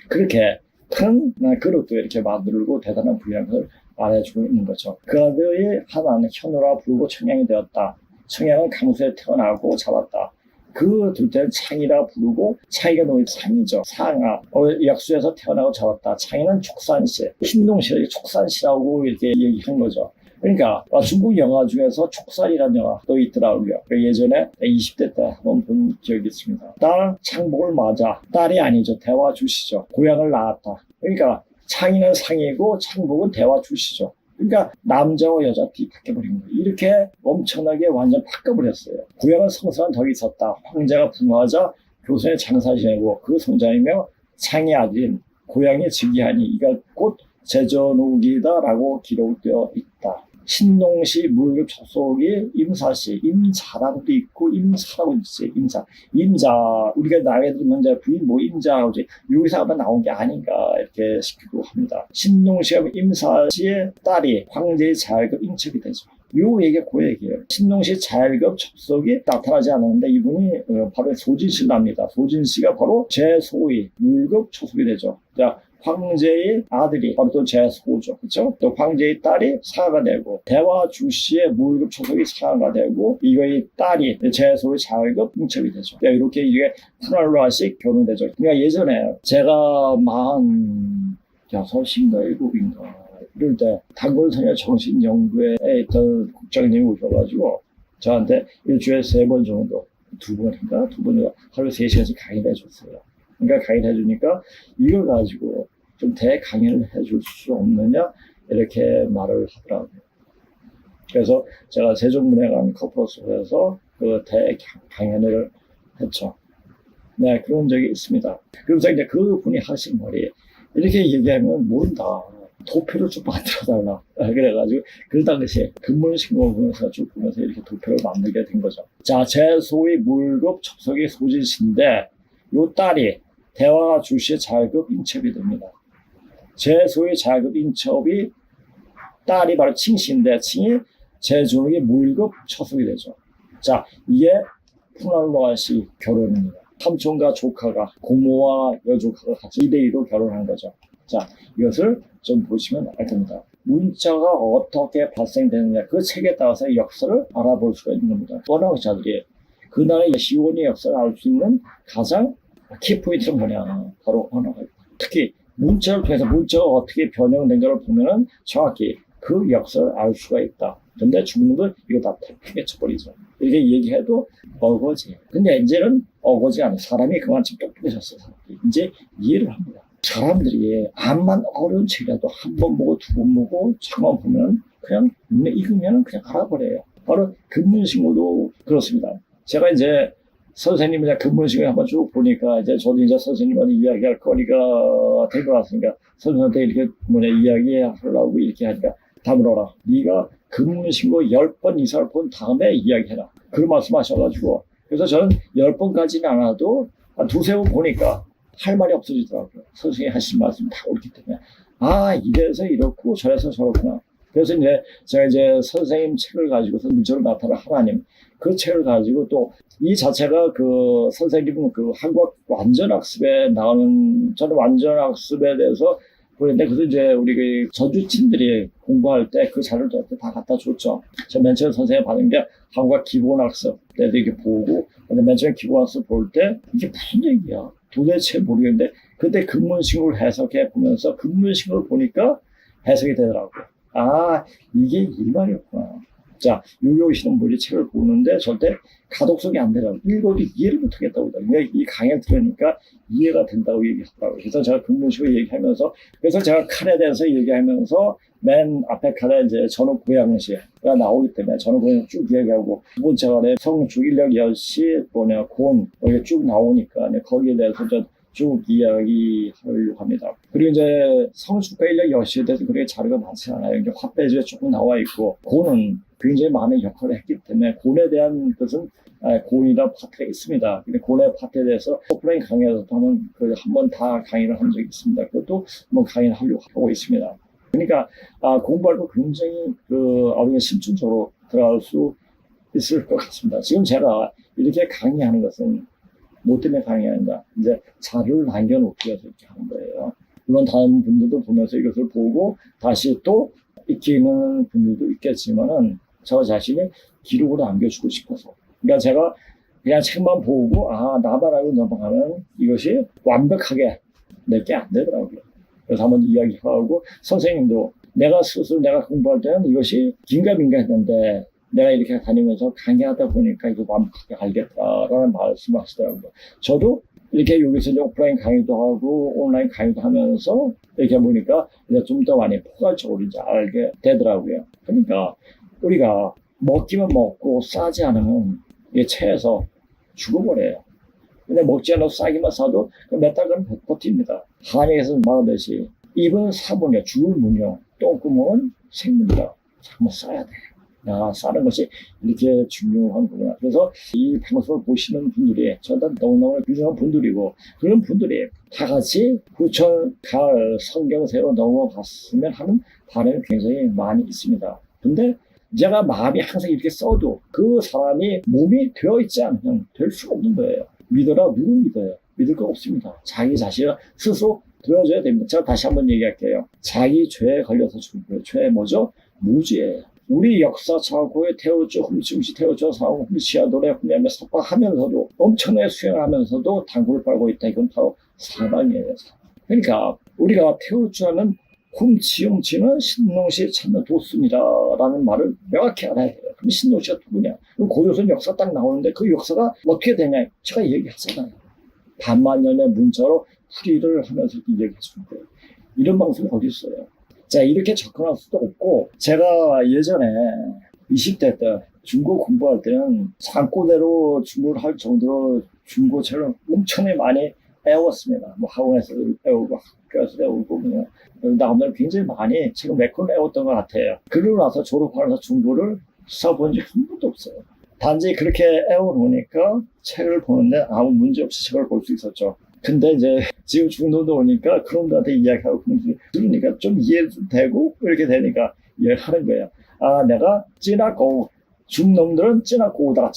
그렇게 큰 그릇도 이렇게 만들고 대단한 분량을 말해주고 있는 거죠. 그 아들이 하나는 현우라 부르고 청양이 되었다. 청양은 강수에 태어나고 자랐다. 그 둘째는 창이라 부르고 창이가 너희 창이죠. 상아 약수에서 태어나고 자랐다. 창이는 촉산시, 신동시를 촉산시라고 이렇게 얘기한 거죠. 그러니까 중국 영화 중에서 촉살이라는 영화도 있더라고요. 예전에 20대 때 한번 본 기억이 있습니다. 딸 창복을 맞아. 딸이 아니죠. 대화주시죠. 고향을 낳았다. 그러니까 창이는 상이고 창복은 대화주시죠. 그러니까 남자와 여자 뒤바뀌어버린 거예요. 이렇게 엄청나게 완전 바꿔버렸어요. 고향은 성스러운 덕이 있었다. 황제가 붕하자 교선에 장사 지내고 그 손자이며 창의 아들인 고향의 즉위하니 이가 곧 제전욱이다라고 기록되어 있다. 신동시 무릎 접속이 임사시, 임자라고도 있고 임사라고 있어요. 임자 우리가 나이에 들면 이제 부인 임자라고 여기서 아마 나온 게 아닌가 이렇게 싶기도 합니다. 신동시가 임사시의 딸이 황제의 자혈급 인척이 되죠. 요 얘기가 그 얘기예요. 신동시 자혈급 접속이 나타나지 않았는데 이분이 바로 소진씨랍니다. 소진씨가 바로 제4위 물급 초속이 되죠. 자, 황제의 아들이 바로 또 제소죠. 그렇죠? 또 황제의 딸이 사가 되고 대화주씨의 무일급 초속이 사가 되고 이거의 딸이 제소의 자혈급 인첩이 되죠. 이렇게 이게 푸날로아식 결혼되죠. 그러니까 예전에 제가 46인가 7인가 이럴 때 단골소녀 정신연구회에 있던 국장님이 오셔가지고 저한테 일주일에 3번 정도 2번인가 하루 3시간씩 강의를 해줬어요. 그러니까 강의를 해주니까 이걸 가지고 좀 대강의를 해줄 수 없느냐 이렇게 말을 하더라고요. 그래서 제가 세종문화관 커플로스에서 그 대강연을 했죠. 네, 그런 적이 있습니다. 그러면서 이제 그분이 하신 말이 이렇게 얘기하면 모른다. 도표를 좀 만들어달라. 그래가지고 그 당시에 근문신고문에서 쭉 보면서 이렇게 도표를 만들게 된 거죠. 자, 제 소위 물급 접속의 소진씨인데 요 딸이 대화주씨의 자혈급 인첩이 됩니다. 제 소위 자혈급 인첩이 딸이 바로 칭씨인데 칭이 제조록의 물급 처속이 되죠. 자, 이게 푸날로아식 결혼입니다. 삼촌과 조카가 고모와 여조카가 같이 2대2로 결혼한 거죠. 자, 이것을 좀 보시면 알 겁니다. 문자가 어떻게 발생되느냐 그 책에 따라서 역사를 알아볼 수가 있는 겁니다. 언어학자들이 그 나라의 시온의 역사를 알 수 있는 가장 키포인트는 뭐냐 바로 언어가 특히 문자를 통해서 문자가 어떻게 변형된가를 보면은 정확히 그 역사를 알 수가 있다. 근데 중국은 이거 다 태평에 쳐버리죠. 이렇게 얘기해도 어거지. 근데 이제는 어거지 않아요. 사람이 그만큼 똑똑해졌어요. 이제 이해를 합니다. 사람들이 암만 어려운 책이라도 한 번 보고 두 번 보고 처음 보면 그냥 눈에 익으면 그냥 알아버려요. 바로 근문신고도 그렇습니다. 제가 이제 선생님이 근문신고 한번 쭉 보니까 이제 저도 이제 선생님한테 이야기할 거리가 될 것 같으니까 선생님한테 이렇게 이야기하려고 이렇게 하니까 다물어라. 네가 근문신고 10번 이상을 본 다음에 이야기해라. 그런 말씀하셔가지고 그래서 저는 10번까지는 안 와도 한 2-3번 보니까 할 말이 없어지더라고요. 선생님이 하신 말씀이 다 옳기 때문에 아 이래서 이렇고 저래서 저렇구나. 그래서 이제 제가 이제 선생님 책을 가지고서 문자로 나타난 하나님 그 책을 가지고 또 이 자체가 그 선생님은 그 한국 완전학습에 나오는 저는 완전학습에 대해서 그런데 그래서 이제 우리 그 전주친들이 공부할 때 그 자료를 저한테 다 갖다 줬죠. 저 맨 처음 선생님 받은 게 한국 기본학습 때도 이렇게 보고 근데 맨 처음 기본학습 볼 때 이게 무슨 얘기야? 도대체 모르겠는데 그때 근문신고를 해석해 보면서 근문신고를 보니까 해석이 되더라고요. 아 이게 이 말이었구나. 자, 여기 오시는 분이 책을 보는데 절대 가독성이 안 되라고, 읽어도 이해를 못 하겠다고. 근데 이 강의를 들으니까 이해가 된다고 얘기하더라고요. 그래서 제가 근무식으로 얘기하면서, 그래서 제가 칼에 대해서 얘기하면서 맨 앞에 칼에 이제 전후 고양시가 나오기 때문에 전후 고양 쭉 얘기하고, 두 번째 칼에 성주, 인력, 여시, 곤, 이렇게 쭉 나오니까 거기에 대해서 쭉 이야기하려고 합니다. 그리고 이제 성주과 인력, 여시에 대해서 그렇게 자료가 많지 않아요. 이제 화폐지에 조금 나와 있고, 곤은 굉장히 많은 역할을 했기 때문에 곤에 대한 것은 곤이라는 파트가 있습니다. 근데 곤의 파트에 대해서 오프라인 강의에서 한번 다 강의를 한 적이 있습니다. 그것도 한번 강의를 하고 있습니다. 그러니까 공부할 때 굉장히 심층적으로 들어갈 수 있을 것 같습니다. 지금 제가 이렇게 강의하는 것은 뭐 때문에 강의하는가? 이제 자료를 남겨놓기 위해서 이렇게 하는 거예요. 물론 다른 분들도 보면서 이것을 보고 다시 또 익히는 분들도 있겠지만은 저 자신이 기록으로 남겨주고 싶어서. 그러니까 제가 그냥 책만 보고 나만 알고 넘어가면 이것이 완벽하게 내게 안 되더라고요. 그래서 한번 이야기하고, 선생님도 내가 공부할 때는 이것이 긴가민가 했는데 내가 이렇게 다니면서 강의하다 보니까 이거 완벽하게 알겠다라는 말씀을 하시더라고요. 저도 이렇게 여기서 이제 오프라인 강의도 하고 온라인 강의도 하면서 이렇게 보니까 이제 좀 더 많이 포괄적으로 이제 알게 되더라고요. 그러니까 우리가 먹기만 먹고 싸지 않으면 이게 체해서 죽어버려요. 근데 먹지 않아도 싸기만 싸도 몇 달간 버팁니다. 한의에서 말하듯이 입은 사본이요, 죽을 문이요, 똥구멍은 생문이다. 한번 싸야 돼. 싸는 것이 이렇게 중요한 거구나. 그래서 이 방송을 보시는 분들이 저도 너무너무 유명한 분들이고, 그런 분들이 다 같이 부천 가을 성경세로 넘어갔으면 하는 바람이 굉장히 많이 있습니다. 근데 제가 마음이 항상 이렇게 써도 그 사람이 몸이 되어 있지 않으면 될 수가 없는 거예요. 믿어라, 누구 믿어요? 믿을 거 없습니다. 자기 자신을 스스로 되어줘야 됩니다. 제가 다시 한번 얘기할게요. 자기 죄에 걸려서 죽은 거예요. 죄 뭐죠? 무죄예요. 우리 역사차고에 태우죠, 훔치 태우죠, 사고 훔치야 노래 훔치며 삽박하면서도 엄청나게 수행하면서도 당구를 빨고 있다. 이건 바로 사방이에요. 그러니까 우리가 태우주하면 훔치는 신농시에 찾는 도순이라는 말을 명확히 알아야 돼요. 그럼 신농시가 누구냐? 그럼 고조선 역사 딱 나오는데 그 역사가 어떻게 되냐? 제가 얘기하잖아요. 반만년의 문자로 풀이를 하면서 얘기해주는 거예요. 이런 방송이 어디 있어요? 자, 이렇게 접근할 수도 없고, 제가 예전에 20대 때 중고 공부할 때는 산고대로 중고를 할 정도로 중고책을 엄청나게 많이 애웠습니다. 뭐 학원에서도 애우고 학교에서도 애우고 그냥 나오면 굉장히 많이 책을 몇 권을 애웠던 것 같아요. 그러고 나서 졸업하면서 중고를 써본 지 한 번도 없어요. 단지 그렇게 애워놓으니까 책을 보는데 아무 문제 없이 책을 볼 수 있었죠. 근데 이제 지금 중도도 오니까 그런 분한테 이야기하고 들으니까 좀 이해도 되고 이렇게 되니까 이해하는 거예요. 내가 찌나꼬, 중놈들은 찌나꼬다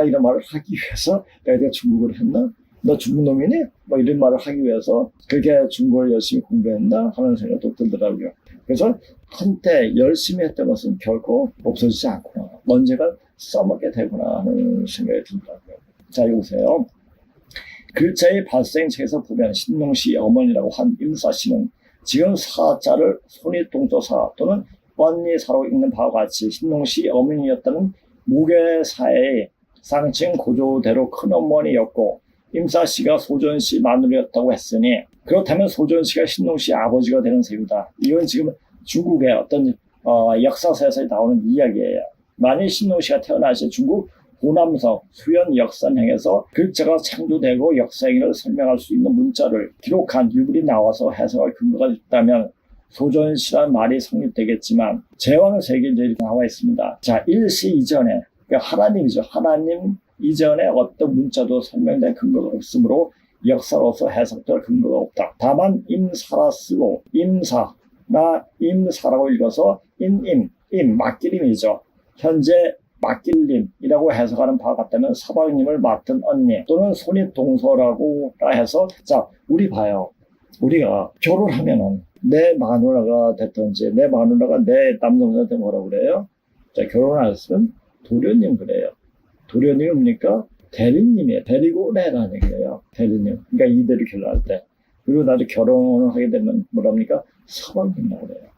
이런 말을 하기 위해서 내가 중국어를 했나? 너 중국놈이니? 뭐 이런 말을 하기 위해서 그렇게 중국어를 열심히 공부했나? 하는 생각도 들더라고요. 그래서 한때 열심히 했던 것은 결코 없어지지 않구나. 언젠가 써먹게 되구나 하는 생각이 들더라고요. 자, 여기 보세요. 글자의 발생책에서 보면 신농시 어머니라고 한 임사씨는 지금 사자를 손이동조사 또는 언니사로 읽는 바와 같이 신농시 어머니였다는 무게사의 쌍칭 고조대로 큰어머니였고, 임사씨가 소전씨 마누라였다고 했으니 그렇다면 소전씨가 신농씨의 아버지가 되는 셈이다. 이건 지금 중국의 어떤 역사서에서 나오는 이야기예요. 만일 신농씨가 태어나서 중국 호남성 수연 역산형에서 글자가 창조되고 역사행위를 설명할 수 있는 문자를 기록한 유물이 나와서 해석할 근거가 있다면 소전시란 말이 성립되겠지만, 제왕세계에 이렇게 나와 있습니다. 자, 일시 이전에, 그러니까 하나님이죠. 하나님 이전에 어떤 문자도 설명된 근거가 없으므로 역사로서 해석될 근거가 없다. 다만 임사라 쓰고 임사나 임사라고 읽어서 임 맡기림이죠. 현재 맡길님이라고 해석하는 바와 같다면 서방님을 맡은 언니 또는 손익동서라고 해서, 자, 우리 봐요. 우리가 결혼하면은 내 마누라가 됐든지 내 마누라가 내 남동생한테 뭐라고 그래요? 자, 결혼했으면 도련님 그래요. 도련님이 뭡니까? 대리님이에요. 데리고 오래라는 얘기예요. 대리님. 그러니까 이대로 결혼할 때. 그리고 나도 결혼을 하게 되면 뭐랍니까? 서방님이라고 그래요.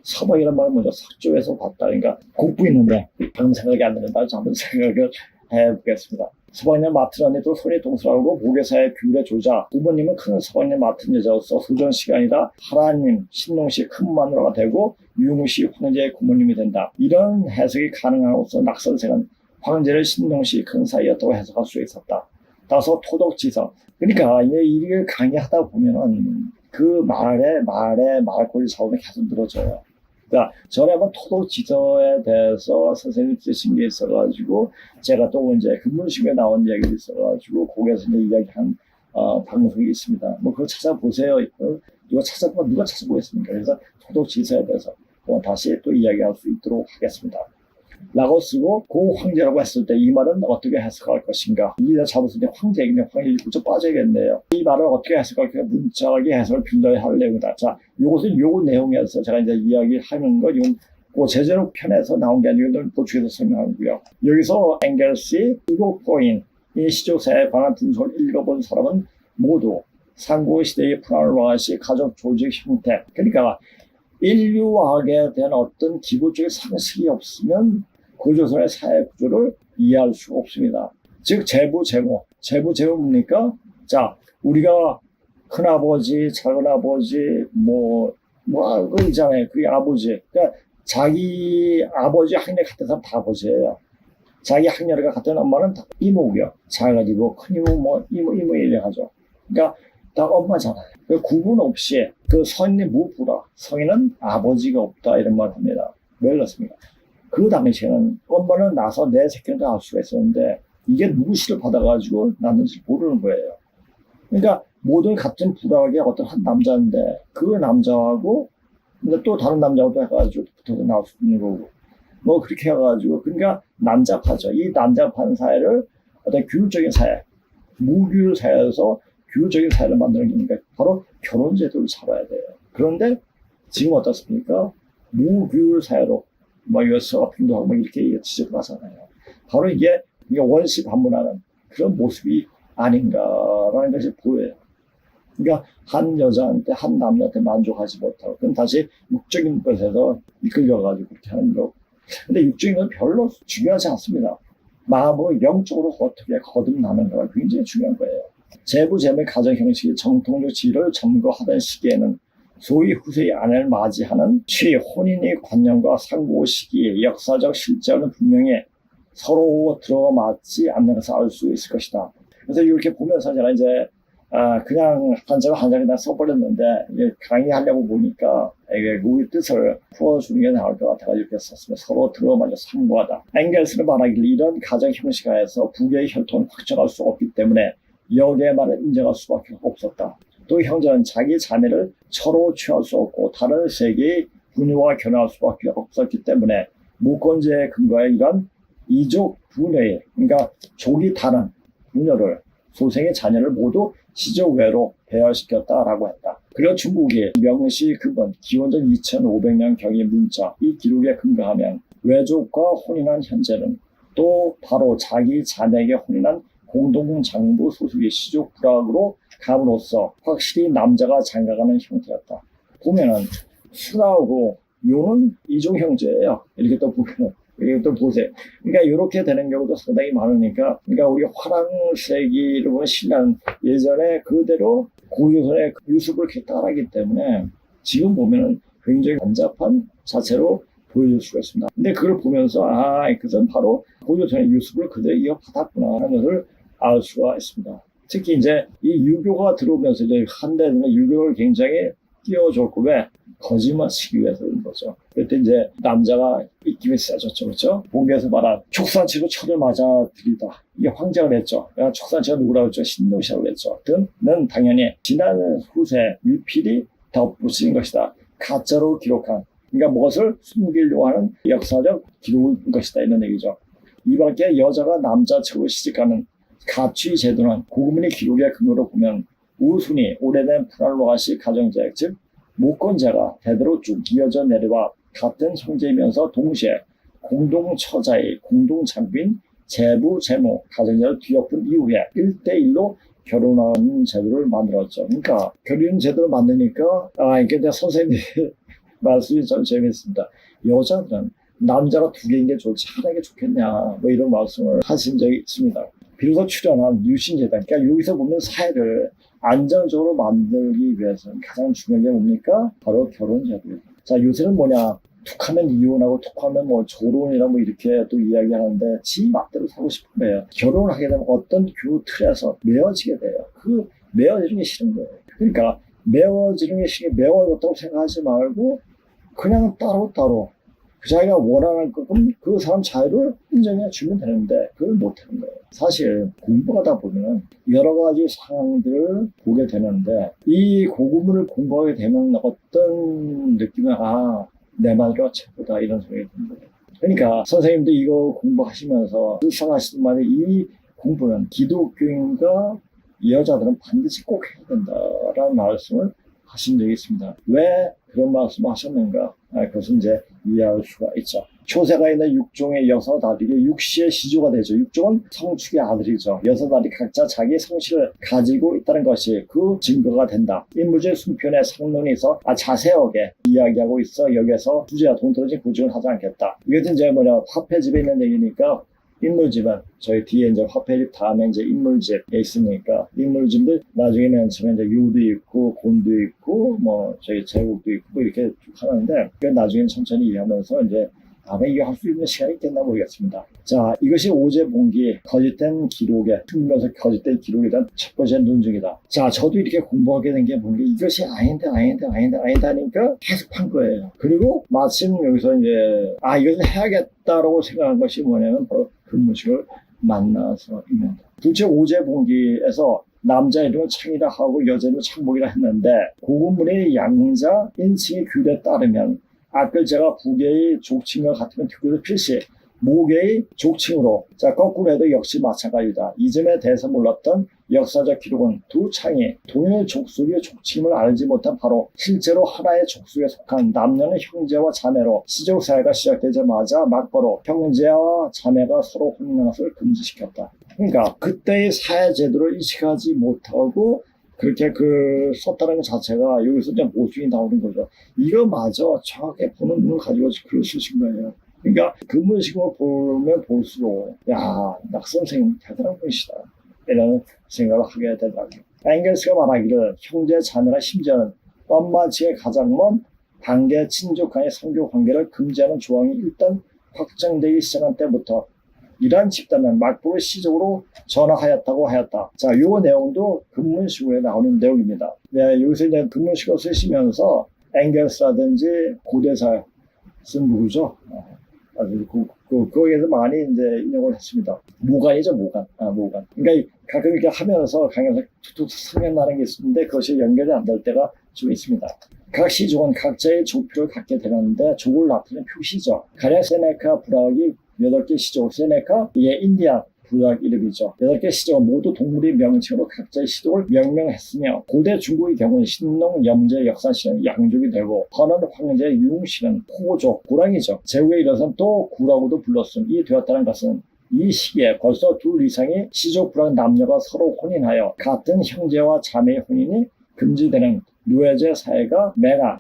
서방이란 말은 먼저 석조에서 봤다. 그러니까 곡부 있는데 방금 생각이 안 나는데 한번 생각을 해보겠습니다. 서방님 맡은 언니도 손이 동서하고 모계사의 규례 조자. 부모님은 큰 서방님 맡은 여자로서 소전씨가 아니라 하라님, 신농씨 큰 마누라가 되고 유무씨 황제의 고모님이 된다. 이런 해석이 가능하고서 낙선생은 황제를 신농씨 큰 사이였다고 해석할 수 있었다. 따라서 토독지서. 그러니까 이제 이걸 강의하다 보면은 그 말꼬리 사업이 계속 늘어져요. 그러니까 전에 한번 토독지서에 대해서 선생님이 쓰신 게 있어가지고 제가 또 이제 근문식에 나온 얘기가 있어가지고 거기에서 이제 이야기한 방송이 있습니다. 뭐 그거 찾아보세요. 이거 찾아보면 누가 찾아보겠습니까? 그래서 토독지서에 대해서 다시 또 이야기할 수 있도록 하겠습니다. 라고 쓰고 고 황제라고 했을 때 이 말은 어떻게 해석할 것인가? 이가 잡았을 때 황제이긴데 황제 구조 빠져야겠네요. 이 말을 어떻게 해석할 것인가? 문자하게 해석을 빌려야 할 내용이다. 자, 이것은 요 내용에서 제가 이제 이야기하는 거 이건 그 제재로 편에서 나온 게 아니고 보충해서 설명하고요. 여기서 앵겔스의 이곡포인 이 시조사에 관한 분석을 읽어본 사람은 모두 상고시대의 프라르와시 가족 조직 형태, 그러니까 인류학에 대한 어떤 기본적인 상식이 없으면 고조선의 사회 구조를 이해할 수가 없습니다. 즉 재부 뭡니까? 자, 우리가 큰아버지, 작은아버지, 그거 있잖아요. 그게 아버지. 그러니까 자기 아버지 학년 같은 사람 다 아버지예요. 자기 학년과 같은 엄마는 다 이모고요. 작아지고 큰 이모, 이모 이래 하죠. 그러니까 다 엄마잖아요. 그 구분 없이 그 성인이 무부라, 성인은 아버지가 없다 이런 말 합니다. 왜 그렇습니까? 그 당시에는 엄마는 나서 내 새끼를 알 수가 있었는데 이게 누구 시를 받아가지고 낳는지 모르는 거예요. 그러니까 모든 같은 부락의 어떤 한 남자인데 그 남자하고 근데 또 다른 남자하고 해가지고 붙어서 나올 수 있는 거고 뭐 그렇게 해가지고 그러니까 난잡하죠. 이 난잡한 사회를 어떤 규율적인 사회, 무규율 사회에서 규율적인 사회를 만드는 게니까 바로 결혼 제도를 잡아야 돼요. 그런데 지금 어떻습니까? 무규율 사회로 여서 평등하고 이렇게 지적을 하잖아요. 바로 이게 원시 반문하는 그런 모습이 아닌가라는 것이 보여요. 그러니까 한 여자한테 한 남자한테 만족하지 못하고 그럼 다시 육적인 것에서 이끌려가지고 그렇게 하는 거고. 근데 육적인 건 별로 중요하지 않습니다. 마음으로 영적으로 어떻게 거듭나는가가 굉장히 중요한 거예요. 재부재물 가정 형식의 정통적 지위를 점거하던 시기에는 소위 후세의 아내를 맞이하는 혼인의 관념과 상고 시기의 역사적 실제는 분명히 서로 들어맞지 않는 것을 알 수 있을 것이다. 그래서 이렇게 보면서 제가 이제 그냥 한 장을 그냥 써버렸는데 강의하려고 보니까 우리 뜻을 풀어주는 게 나을 것 같아서 이렇게 썼으면 서로 들어맞아 상고하다. 앵겔스는 말하기를 이런 가정 형식하에서 부계의 혈통을 확정할 수 없기 때문에 여기에만은 인정할 수밖에 없었다. 또 형제는 자기 자매를 서로 취할 수 없고 다른 세계의 분유와 결혼할 수밖에 없었기 때문에 무권제에 근거해 이런 이족 분여의 그러니까 족이 다른 분여를 소생의 자녀를 모두 시족 외로 배열시켰다라고 했다. 그리고 중국이 명시 근본 기원전 2500년 경의 문자 이 기록에 근거하면 외족과 혼인한 현재는 또 바로 자기 자녀에게 혼인한 공동장부 소속의 시족 부락으로 감으로써 확실히 남자가 장가가는 형태였다. 보면은 수라하고 요는 이종 형제예요. 이렇게 또 보면은 이렇게 또 보세요. 그러니까 이렇게 되는 경우도 상당히 많으니까 그러니까 우리 화랑세기를 보면 신라는 예전에 그대로 고조선의 유습을 이렇게 따라하기 때문에 지금 보면은 굉장히 간잡한 자체로 보여줄 수가 있습니다. 근데 그걸 보면서 그것은 바로 고조선의 유습을 그대로 이어받았구나 하는 것을 알 수가 있습니다. 특히 이제 이 유교가 들어오면서 이제 한때는 유교를 굉장히 띄워줬고 왜 거짓말 치기 위해서 그런 거죠. 그때 이제 남자가 입김이 세졌죠, 그렇죠? 본계에서 말한 촉산치로 철을 맞아 들이다. 이게 황제가 그랬죠. 촉산치가 누구라고 했죠? 신동시라고 그랬죠. 등은 당연히 지난 후세 위필이 덧붙인 것이다. 가짜로 기록한. 그러니까 무엇을 숨기려고 하는 역사적 기록인 것이다 이런 얘기죠. 이밖에 여자가 남자 측으로 시집가는 가취 제도는 고구문의 기록의 근거로 보면 우순이 오래된 프랄로아시 가정제 즉 모권자가 대대로 쭉 이어져 내려와 같은 형제이면서 동시에 공동처자의 공동장부인 제부 제모 가정제를 뒤엎은 이후에 1대1로 결혼하는 제도를 만들었죠. 그러니까 결혼 제도를 만드니까 이게 이제 선생님이 말씀이 좀 재밌습니다. 여자들은 남자가 두 개인 게 좋지 하나인 게 좋겠냐 뭐 이런 말씀을 하신 적이 있습니다. 비로소 출연한 유신재단, 그러니까 여기서 보면 사회를 안정적으로 만들기 위해서는 가장 중요한 게 뭡니까? 바로 결혼제도입니다. 자, 요새는 뭐냐? 툭하면 이혼하고 툭하면 뭐 조론이나 뭐 이렇게 또 이야기하는데 지 맛대로 살고 싶은 거예요. 결혼을 하게 되면 어떤 그 틀에서 매어지게 돼요. 그 매어지는 게 싫은 거예요. 그러니까 매어지는 게 싫게 매어졌다고 생각하지 말고 그냥 따로따로 그 자기가 원하는 것은 그 사람 자유를 인정해 주면 되는데 그걸 못하는 거예요. 사실 공부하다 보면 여러 가지 상황들을 보게 되는데 이 고구문을 공부하게 되면 어떤 느낌은 내 말이 최고다 이런 생각이 듭니다. 그러니까 선생님도 이거 공부하시면서 일상하시던 말에 이 공부는 기독교인과 여자들은 반드시 꼭 해야 된다라는 말씀을 하신 적이 있습니다. 왜 그런 말씀을 하셨는가? 그것은 이제 이해할 수가 있죠. 초세가 있는 육종의 여섯 아들이 육시의 시조가 되죠. 육종은 성축의 아들이죠. 여섯 아들이 각자 자기 성씨를 가지고 있다는 것이 그 증거가 된다. 인물질 순편의 상론이 있어 자세하게 이야기하고 있어 여기에서 주제와 동떨어진 구증을 하지 않겠다. 이것은 이제 화폐집에 있는 얘기니까 인물집은 저희 뒤에 이제 화폐집 다음에 이제 인물집에 있으니까 인물집들 나중에 맨 처음에 이제 요도 있고 곤도 있고 뭐 저희 제국도 있고 이렇게 쭉 하는데 그 나중에 천천히 이해하면서 이제 아마 이게 할 수 있는 시간이 있겠나 모르겠습니다. 자, 이것이 오제봉기 거짓된 기록에 숨기면서 거짓된 기록에 대한 첫 번째 논증이다. 자, 저도 이렇게 공부하게 된 게 뭔가 이것이 아닌데 하니까 계속 판 거예요. 그리고 마침 여기서 이제 이것을 해야겠다라고 생각한 것이 뭐냐면 바로 근무식을 만나서입니다. 둘째 오제봉기에서 남자 이름을 창이라 하고 여자 이름을 창복이라 했는데 고구문의 양자 인칭의 규례에 따르면 아끌제가 부계의 족칭과 같으면 특유를 필시 모계의 족칭으로 거꾸로 해도 역시 마찬가지다. 이 점에 대해서 몰랐던 역사적 기록은 두 창이 동일 족속의 족칭을 알지 못한 바로 실제로 하나의 족속에 속한 남녀는 형제와 자매로 시족 사회가 시작되자마자 막바로 형제와 자매가 서로 혼인하는 것을 금지시켰다. 그러니까 그때의 사회 제도를 인식하지 못하고 그렇게 썼다는 것 자체가 여기서 이제 모순이 나오는 거죠. 이거 마저 정확하게 보는 눈을 가지고 글을 쓰신 거예요. 그러니까 근문식으로 보면 볼수록 낙선생님 대단한 분이시다 이런 생각을 하게 되더라고요. 앵겔스가 말하기를 형제 자매나 심지어는 엄마지의 가장 먼 단계 친족 간의 성교 관계를 금지하는 조항이 일단 확정되기 시작한 때부터 이러한 집단은 막부를 시적으로 전화하였다고 하였다. 자, 요 내용도 근문식으로 나오는 내용입니다. 네, 여기서 이제 근문식을 쓰시면서 앵겔스라든지 고대사 쓴 누구죠? 거기에서 많이 이제 인용을 했습니다. 모간이죠, 모간. 그러니까 가끔 이렇게 하면서 강연에서 툭툭 생각나는 게 있는데 그것이 연결이 안 될 때가 좀 있습니다. 각 시족은 각자의 족표를 갖게 되는데 족을 나타내는 표시죠. 가령 세네카 부락이 8개 시족, 세네카, 인디안 부락 이름이죠. 8개 시족은 모두 동물의 명칭으로 각자의 시족을 명명했으며 고대 중국의 경우는 신농, 염제, 역산시는 양족이 되고 헌원, 황제, 유웅시는 호족, 구랑이죠. 제후에 이르러서는 또 구라고도 불렀음이 되었다는 것은 이 시기에 벌써 둘 이상의 시족 부락 남녀가 서로 혼인하여 같은 형제와 자매의 혼인이 금지되는 누에제 사회가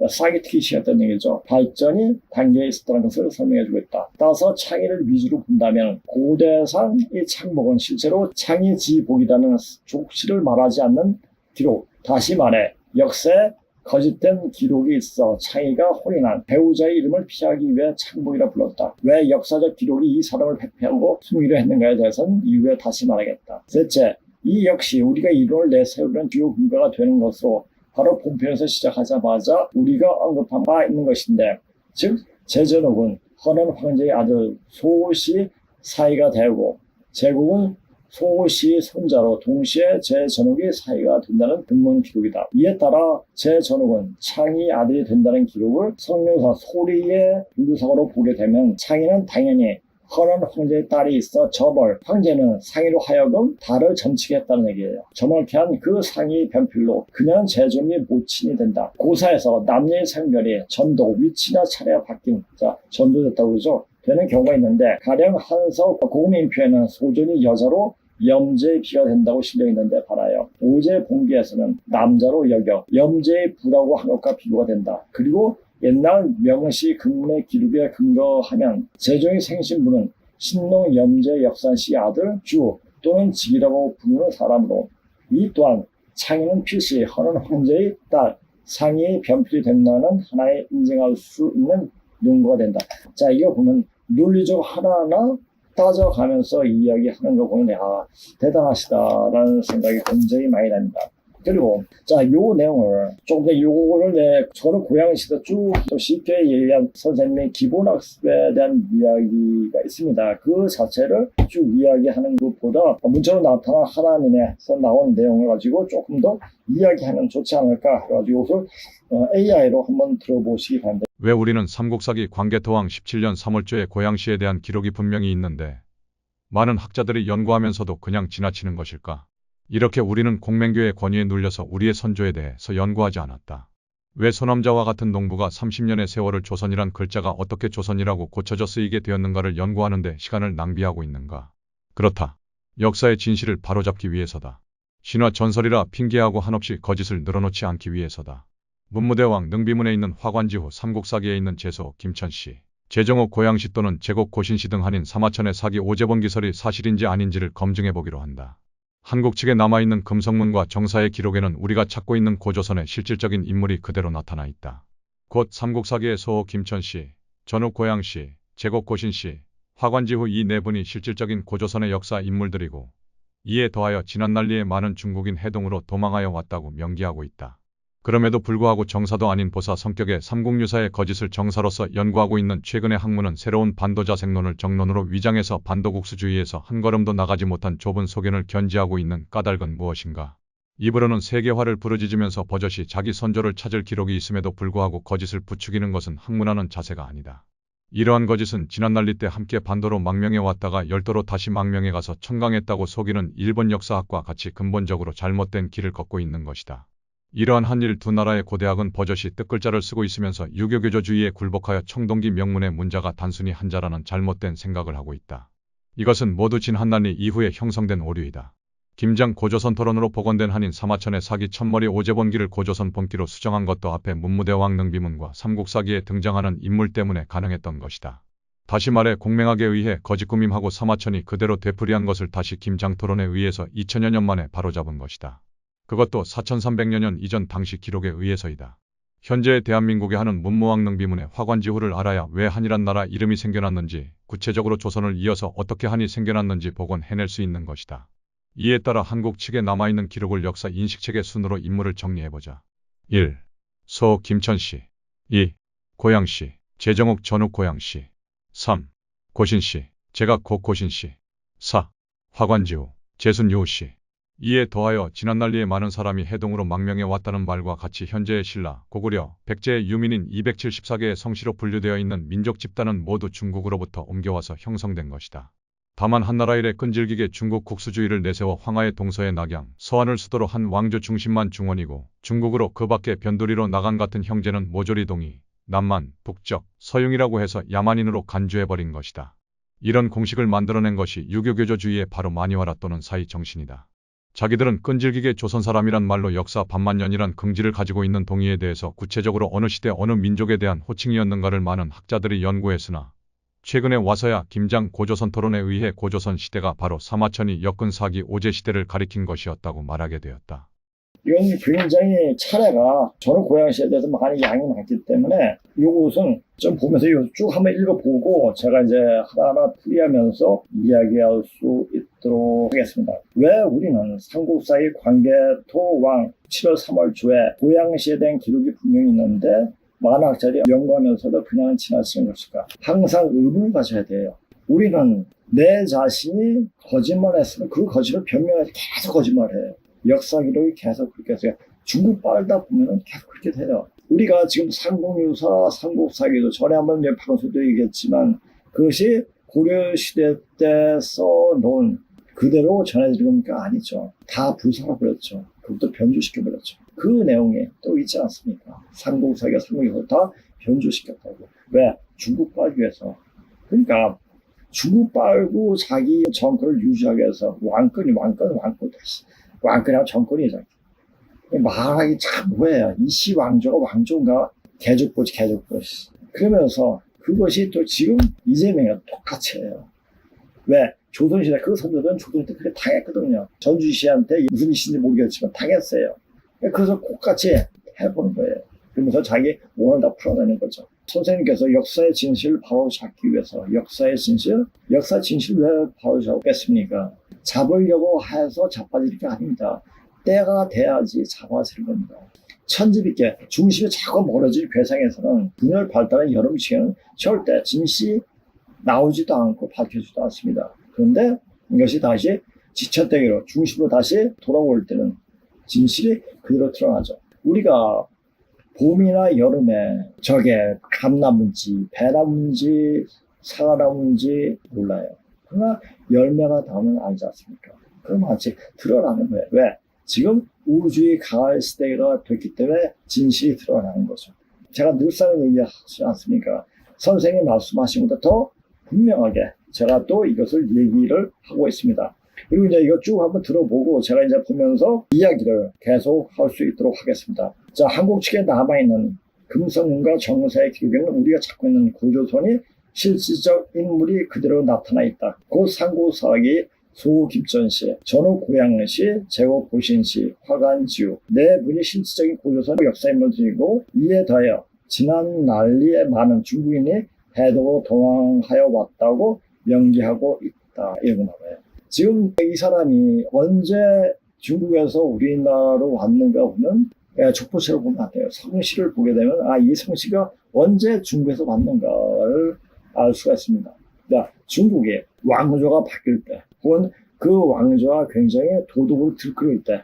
사기특기시였던 얘기죠. 발전이 단계에 있었다는 것을 설명해주고 있다. 따라서 창의를 위주로 본다면 고대상 이 창복은 실제로 창의지복이라는 족시를 말하지 않는 기록. 다시 말해 역사에 거짓된 기록이 있어 창의가 혼인한 배우자의 이름을 피하기 위해 창복이라 불렀다. 왜 역사적 기록이 이 사람을 회피하고 숨기려 했는가에 대해서는 이후에 다시 말하겠다. 셋째, 이 역시 우리가 이론을 내세우는 주요 근거가 되는 것으로 바로 본편에서 시작하자마자 우리가 언급한 바 있는 것인데, 즉 제전옥은 헌원 황제의 아들 소호시 사이가 되고 제국은 소호시의 손자로 동시에 제전옥의 사이가 된다는 근문 기록이다. 이에 따라 제전옥은 창의 아들이 된다는 기록을 성명사 소리의 분류상으로 보게 되면 창의는 당연히 헌원 황제의 딸이 있어 저벌 황제는 상의로 하여금 달을 점치게 했다는 얘기예요. 정확한 그 상의 변필로 그녀는 제종의 모친이 된다. 고사에서 남녀의 성별이 전도 위치나 차례가 바뀐 전도됐다고 그러죠. 되는 경우가 있는데 가령 한서 고민표에는 소전이 여자로 염제의 비가 된다고 실려있는데 봐라요. 오제 봉기에서는 남자로 여겨 염제의 부라고 한 것과 비교가 된다. 그리고 옛날 명시 근문의 기록에 근거하면 세종의 생신부는 신농 염제 역산씨 아들 주 또는 직이라고 부르는 사람으로 이 또한 창의는 필시 허는 황제의 딸 상이 변필이 된다는 하나의 인정할 수 있는 논거가 된다. 자, 이거 보면 논리적 하나하나 따져가면서 이야기하는 거 보면 대단하시다라는 생각이 굉장히 많이 납니다. 그리고 자, 요 내용을 조금 더 요거를 저는 고양시에서 쭉 쉽게 얘기한 선생님의 기본학습에 대한 이야기가 있습니다. 그 자체를 쭉 이야기하는 것보다 문자로 나타난 하나님에서 나온 내용을 가지고 조금 더 이야기하면 좋지 않을까 해가지고 그걸 AI로 한번 들어보시기 바랍니다. 왜 우리는 삼국사기 광개토왕 17년 3월초에 고양시에 대한 기록이 분명히 있는데 많은 학자들이 연구하면서도 그냥 지나치는 것일까? 이렇게 우리는 공맹교의 권위에 눌려서 우리의 선조에 대해서 연구하지 않았다. 왜 소남자와 같은 농부가 30년의 세월을 조선이란 글자가 어떻게 조선이라고 고쳐져 쓰이게 되었는가를 연구하는 데 시간을 낭비하고 있는가? 그렇다. 역사의 진실을 바로잡기 위해서다. 신화 전설이라 핑계하고 한없이 거짓을 늘어놓지 않기 위해서다. 문무대왕 능비문에 있는 화관지후 삼국사기에 있는 제소 김천씨, 제정옥 고양시 또는 제곡 고신시 등 한인 사마천의 사기 오재본 기설이 사실인지 아닌지를 검증해보기로 한다. 한국 측에 남아있는 금성문과 정사의 기록에는 우리가 찾고 있는 고조선의 실질적인 인물이 그대로 나타나 있다. 곧 삼국사기의 소호 김천씨, 전욱 고양씨, 제곡 고신씨, 화관지후 이 네 분이 실질적인 고조선의 역사 인물들이고 이에 더하여 지난난리에 많은 중국인 해동으로 도망하여 왔다고 명기하고 있다. 그럼에도 불구하고 정사도 아닌 보사 성격의 삼국유사의 거짓을 정사로서 연구하고 있는 최근의 학문은 새로운 반도자생론을 정론으로 위장해서 반도국수주의에서 한 걸음도 나가지 못한 좁은 소견을 견지하고 있는 까닭은 무엇인가? 입으로는 세계화를 부르짖으면서 버젓이 자기 선조를 찾을 기록이 있음에도 불구하고 거짓을 부추기는 것은 학문하는 자세가 아니다. 이러한 거짓은 지난난리 때 함께 반도로 망명해 왔다가 열도로 다시 망명해 가서 청강했다고 속이는 일본 역사학과 같이 근본적으로 잘못된 길을 걷고 있는 것이다. 이러한 한일 두 나라의 고대학은 버젓이 뜻글자를 쓰고 있으면서 유교교조주의에 굴복하여 청동기 명문의 문자가 단순히 한자라는 잘못된 생각을 하고 있다. 이것은 모두 진한난리 이후에 형성된 오류이다. 김장 고조선 토론으로 복원된 한인 사마천의 사기 첫머리 오재본기를 고조선 본기로 수정한 것도 앞에 문무대왕 능비문과 삼국사기에 등장하는 인물 때문에 가능했던 것이다. 다시 말해 공명학에 의해 거짓구밈하고 사마천이 그대로 되풀이한 것을 다시 김장 토론에 의해서 2000여 년 만에 바로잡은 것이다. 그것도 4300여 년 이전 당시 기록에 의해서이다. 현재의 대한민국에 하는 문무왕 능비문의 화관지후를 알아야 왜 한이란 나라 이름이 생겨났는지, 구체적으로 조선을 이어서 어떻게 한이 생겨났는지 복원해낼 수 있는 것이다. 이에 따라 한국 측에 남아있는 기록을 역사 인식책의 순으로 인물을 정리해보자. 1. 소 김천씨. 2. 고양씨. 제정옥 전욱 고양씨. 3. 고신씨. 제각 곡 고신씨. 4. 화관지후. 제순 요우씨. 이에 더하여 지난난리에 많은 사람이 해동으로 망명해 왔다는 말과 같이 현재의 신라, 고구려, 백제의 유민인 274개의 성씨로 분류되어 있는 민족 집단은 모두 중국으로부터 옮겨와서 형성된 것이다. 다만 한나라 일에 끈질기게 중국 국수주의를 내세워 황하의 동서의 낙양, 서안을 수도로 한 왕조 중심만 중원이고 중국으로 그 밖에 변두리로 나간 같은 형제는 모조리 동이, 남만, 북적, 서융이라고 해서 야만인으로 간주해버린 것이다. 이런 공식을 만들어낸 것이 유교교조주의의 바로 만이와라 또는 사이정신이다. 자기들은 끈질기게 조선 사람이란 말로 역사 반만년이란 긍지를 가지고 있는 동의에 대해서 구체적으로 어느 시대 어느 민족에 대한 호칭이었는가를 많은 학자들이 연구했으나 최근에 와서야 김장 고조선 토론에 의해 고조선 시대가 바로 사마천이 엮은 사기 오제 시대를 가리킨 것이었다고 말하게 되었다. 이건 굉장히 차례가 저는 고양시에 대해서 많이 양이 많기 때문에 이것은 좀 보면서 쭉 한번 읽어보고 제가 이제 하나하나 풀이하면서 이야기할 수 있도록 하겠습니다. 왜 우리는 삼국사의 광개토왕 7월 3월 초에 고양시에 대한 기록이 분명히 있는데 많은 학자들이 연구하면서도 그냥 지나치는 것일까? 항상 의문을 가져야 돼요. 우리는 내 자신이 거짓말했으면 그 거짓을 변명해서 계속 거짓말해요. 역사 기록이 계속 그렇게 해서 중국 빨다 보면 계속 그렇게 돼요. 우리가 지금 삼국유사, 삼국사기도 전에 한번 방송도 얘기했지만 그것이 고려시대 때 써놓은 그대로 전해지는 게 아니죠. 다 불살아버렸죠. 그것도 변주시켜버렸죠. 그 내용이 또 있지 않습니까? 삼국사기와 삼국유사 다 변주시켰다고. 왜? 중국 빨기 위해서. 그러니까 중국 빨고 자기 정권을 유지하기 위해서 왕권이랑 정권이죠. 말하기 참 뭐예요. 이씨 왕조가 왕조인가? 개족보지. 그러면서 그것이 또 지금 이재명이랑 똑같이 해요. 왜? 조선시대 그 선조들은 조선시대 그렇게 당했거든요. 전주시한테 무슨 짓인지 모르겠지만 당했어요. 그래서 똑같이 해보는 거예요. 그러면서 자기 오늘 다 풀어내는 거죠. 선생님께서 역사의 진실을 바로 잡기 위해서 역사 진실을 왜 바로 잡겠습니까? 잡으려고 해서 자빠질 게 아닙니다. 때가 돼야지 잡아지는 겁니다. 천지빛게 중심이 자꾸 멀어질 괴상에서는 분열 발달한 여름시에는 절대 진실이 나오지도 않고 밝혀지도 않습니다. 그런데 이것이 다시 지천대기로 중심으로 다시 돌아올 때는 진실이 그대로 드러나죠. 우리가 봄이나 여름에 저게 감나무인지 배나무인지 사과나무인지 몰라요. 그러나 열매가 나오면 알지 않습니까? 그럼 마치 드러나는 거예요. 왜? 지금 우주의 가을 시대가 됐기 때문에 진실이 드러나는 거죠. 제가 늘상 얘기하지 않습니까? 선생님 말씀하신 것보다 더 분명하게 제가 또 이것을 얘기를 하고 있습니다. 그리고 이제 이거 쭉 한번 들어보고 제가 이제 보면서 이야기를 계속 할 수 있도록 하겠습니다. 자, 한국 측에 남아있는 금성문과 정사의 기록에는 우리가 찾고 있는 고조선이 실질적 인물이 그대로 나타나 있다. 곧 상고사학이 소김전시, 전후 고양시, 제고 보신시, 화관지우 네 분이 실질적인 고조선 역사인물들이고 이에 더하여 지난 난리에 많은 중국인이 해독으로 도망하여 왔다고 연기하고 있다. 이런 거 나와요. 지금 이 사람이 언제 중국에서 우리나라로 왔는가 보면 족보체를 보면 안 돼요. 성씨를 보게 되면 이 성씨가 언제 중국에서 왔는가를 알 수가 있습니다. 중국의 왕조가 바뀔 때 혹은 그 왕조가 굉장히 도덕으로 들끓을 때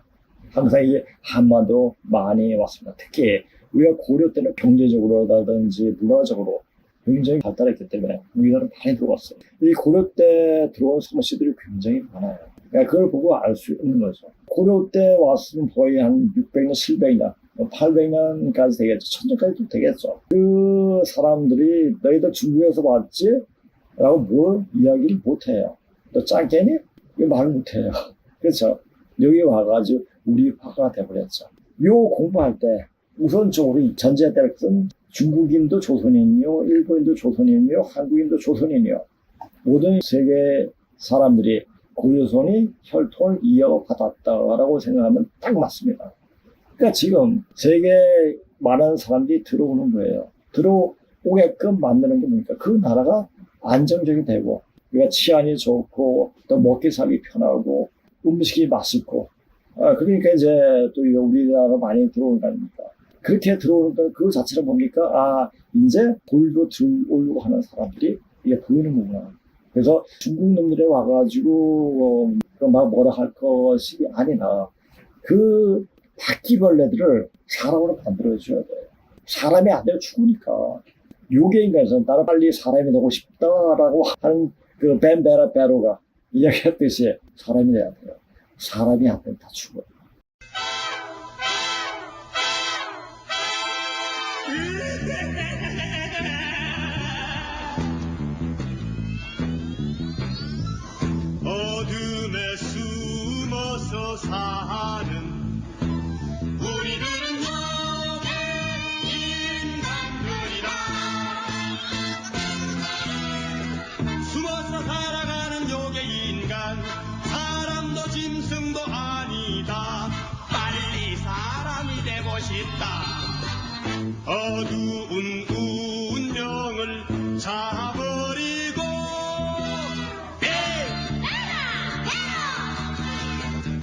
항상 이게 한반도로 많이 왔습니다. 특히 우리가 고려 때는 경제적으로라든지 문화적으로 굉장히 발달했기 때문에 우리나라는 많이 들어왔어요. 이 고려 때 들어온 성씨들이 굉장히 많아요. 그걸 보고 알 수 있는 거죠. 고려 때 왔으면 거의 한 600년, 700년, 800년까지 되겠죠. 1000년까지도 되겠죠. 그 사람들이 너희들 중국에서 왔지? 라고 뭘 이야기를 못해요. 너 짱깨니? 이거 말 못해요. 그렇죠. 여기 와가지고 우리 화가 돼버렸죠. 요 공부할 때 우선적으로 전제 때를 쓴 중국인도 조선인이요, 일본인도 조선인이요, 한국인도 조선인이요. 모든 세계 사람들이 고조선이 혈통을 이어받았다라고 생각하면 딱 맞습니다. 그러니까 지금 세계 많은 사람들이 들어오는 거예요. 들어오게끔 만드는 게 뭡니까? 그 나라가 안정적이 되고, 우리가 치안이 좋고, 또 먹기 살기 편하고, 음식이 맛있고, 그러니까 이제 또 우리나라 많이 들어오는 거 아닙니까? 그렇게 들어오는 그 자체를 뭡니까? 이제 골로 들어오려고 하는 사람들이 이게 보이는 거구나. 그래서 중국 놈들이 와가지고, 막 뭐라 할 것이 아니라, 그 바퀴벌레들을 사람으로 만들어줘야 돼요. 사람이 안 되면 죽으니까. 요괴인간에서 나는 빨리 사람이 되고 싶다라고 하는 그 벤베라베로가 이야기했듯이 사람이 돼야 돼요. 사람이 안 되면 다 죽어요. 어둠에 숨어서 사는 우리들은 요괴 인간들이라. 숨어서 살아가는 요괴 인간, 사람도 짐승도 아니다. 빨리 사람이 되고 싶다. 어두운 운명을 잡아버리고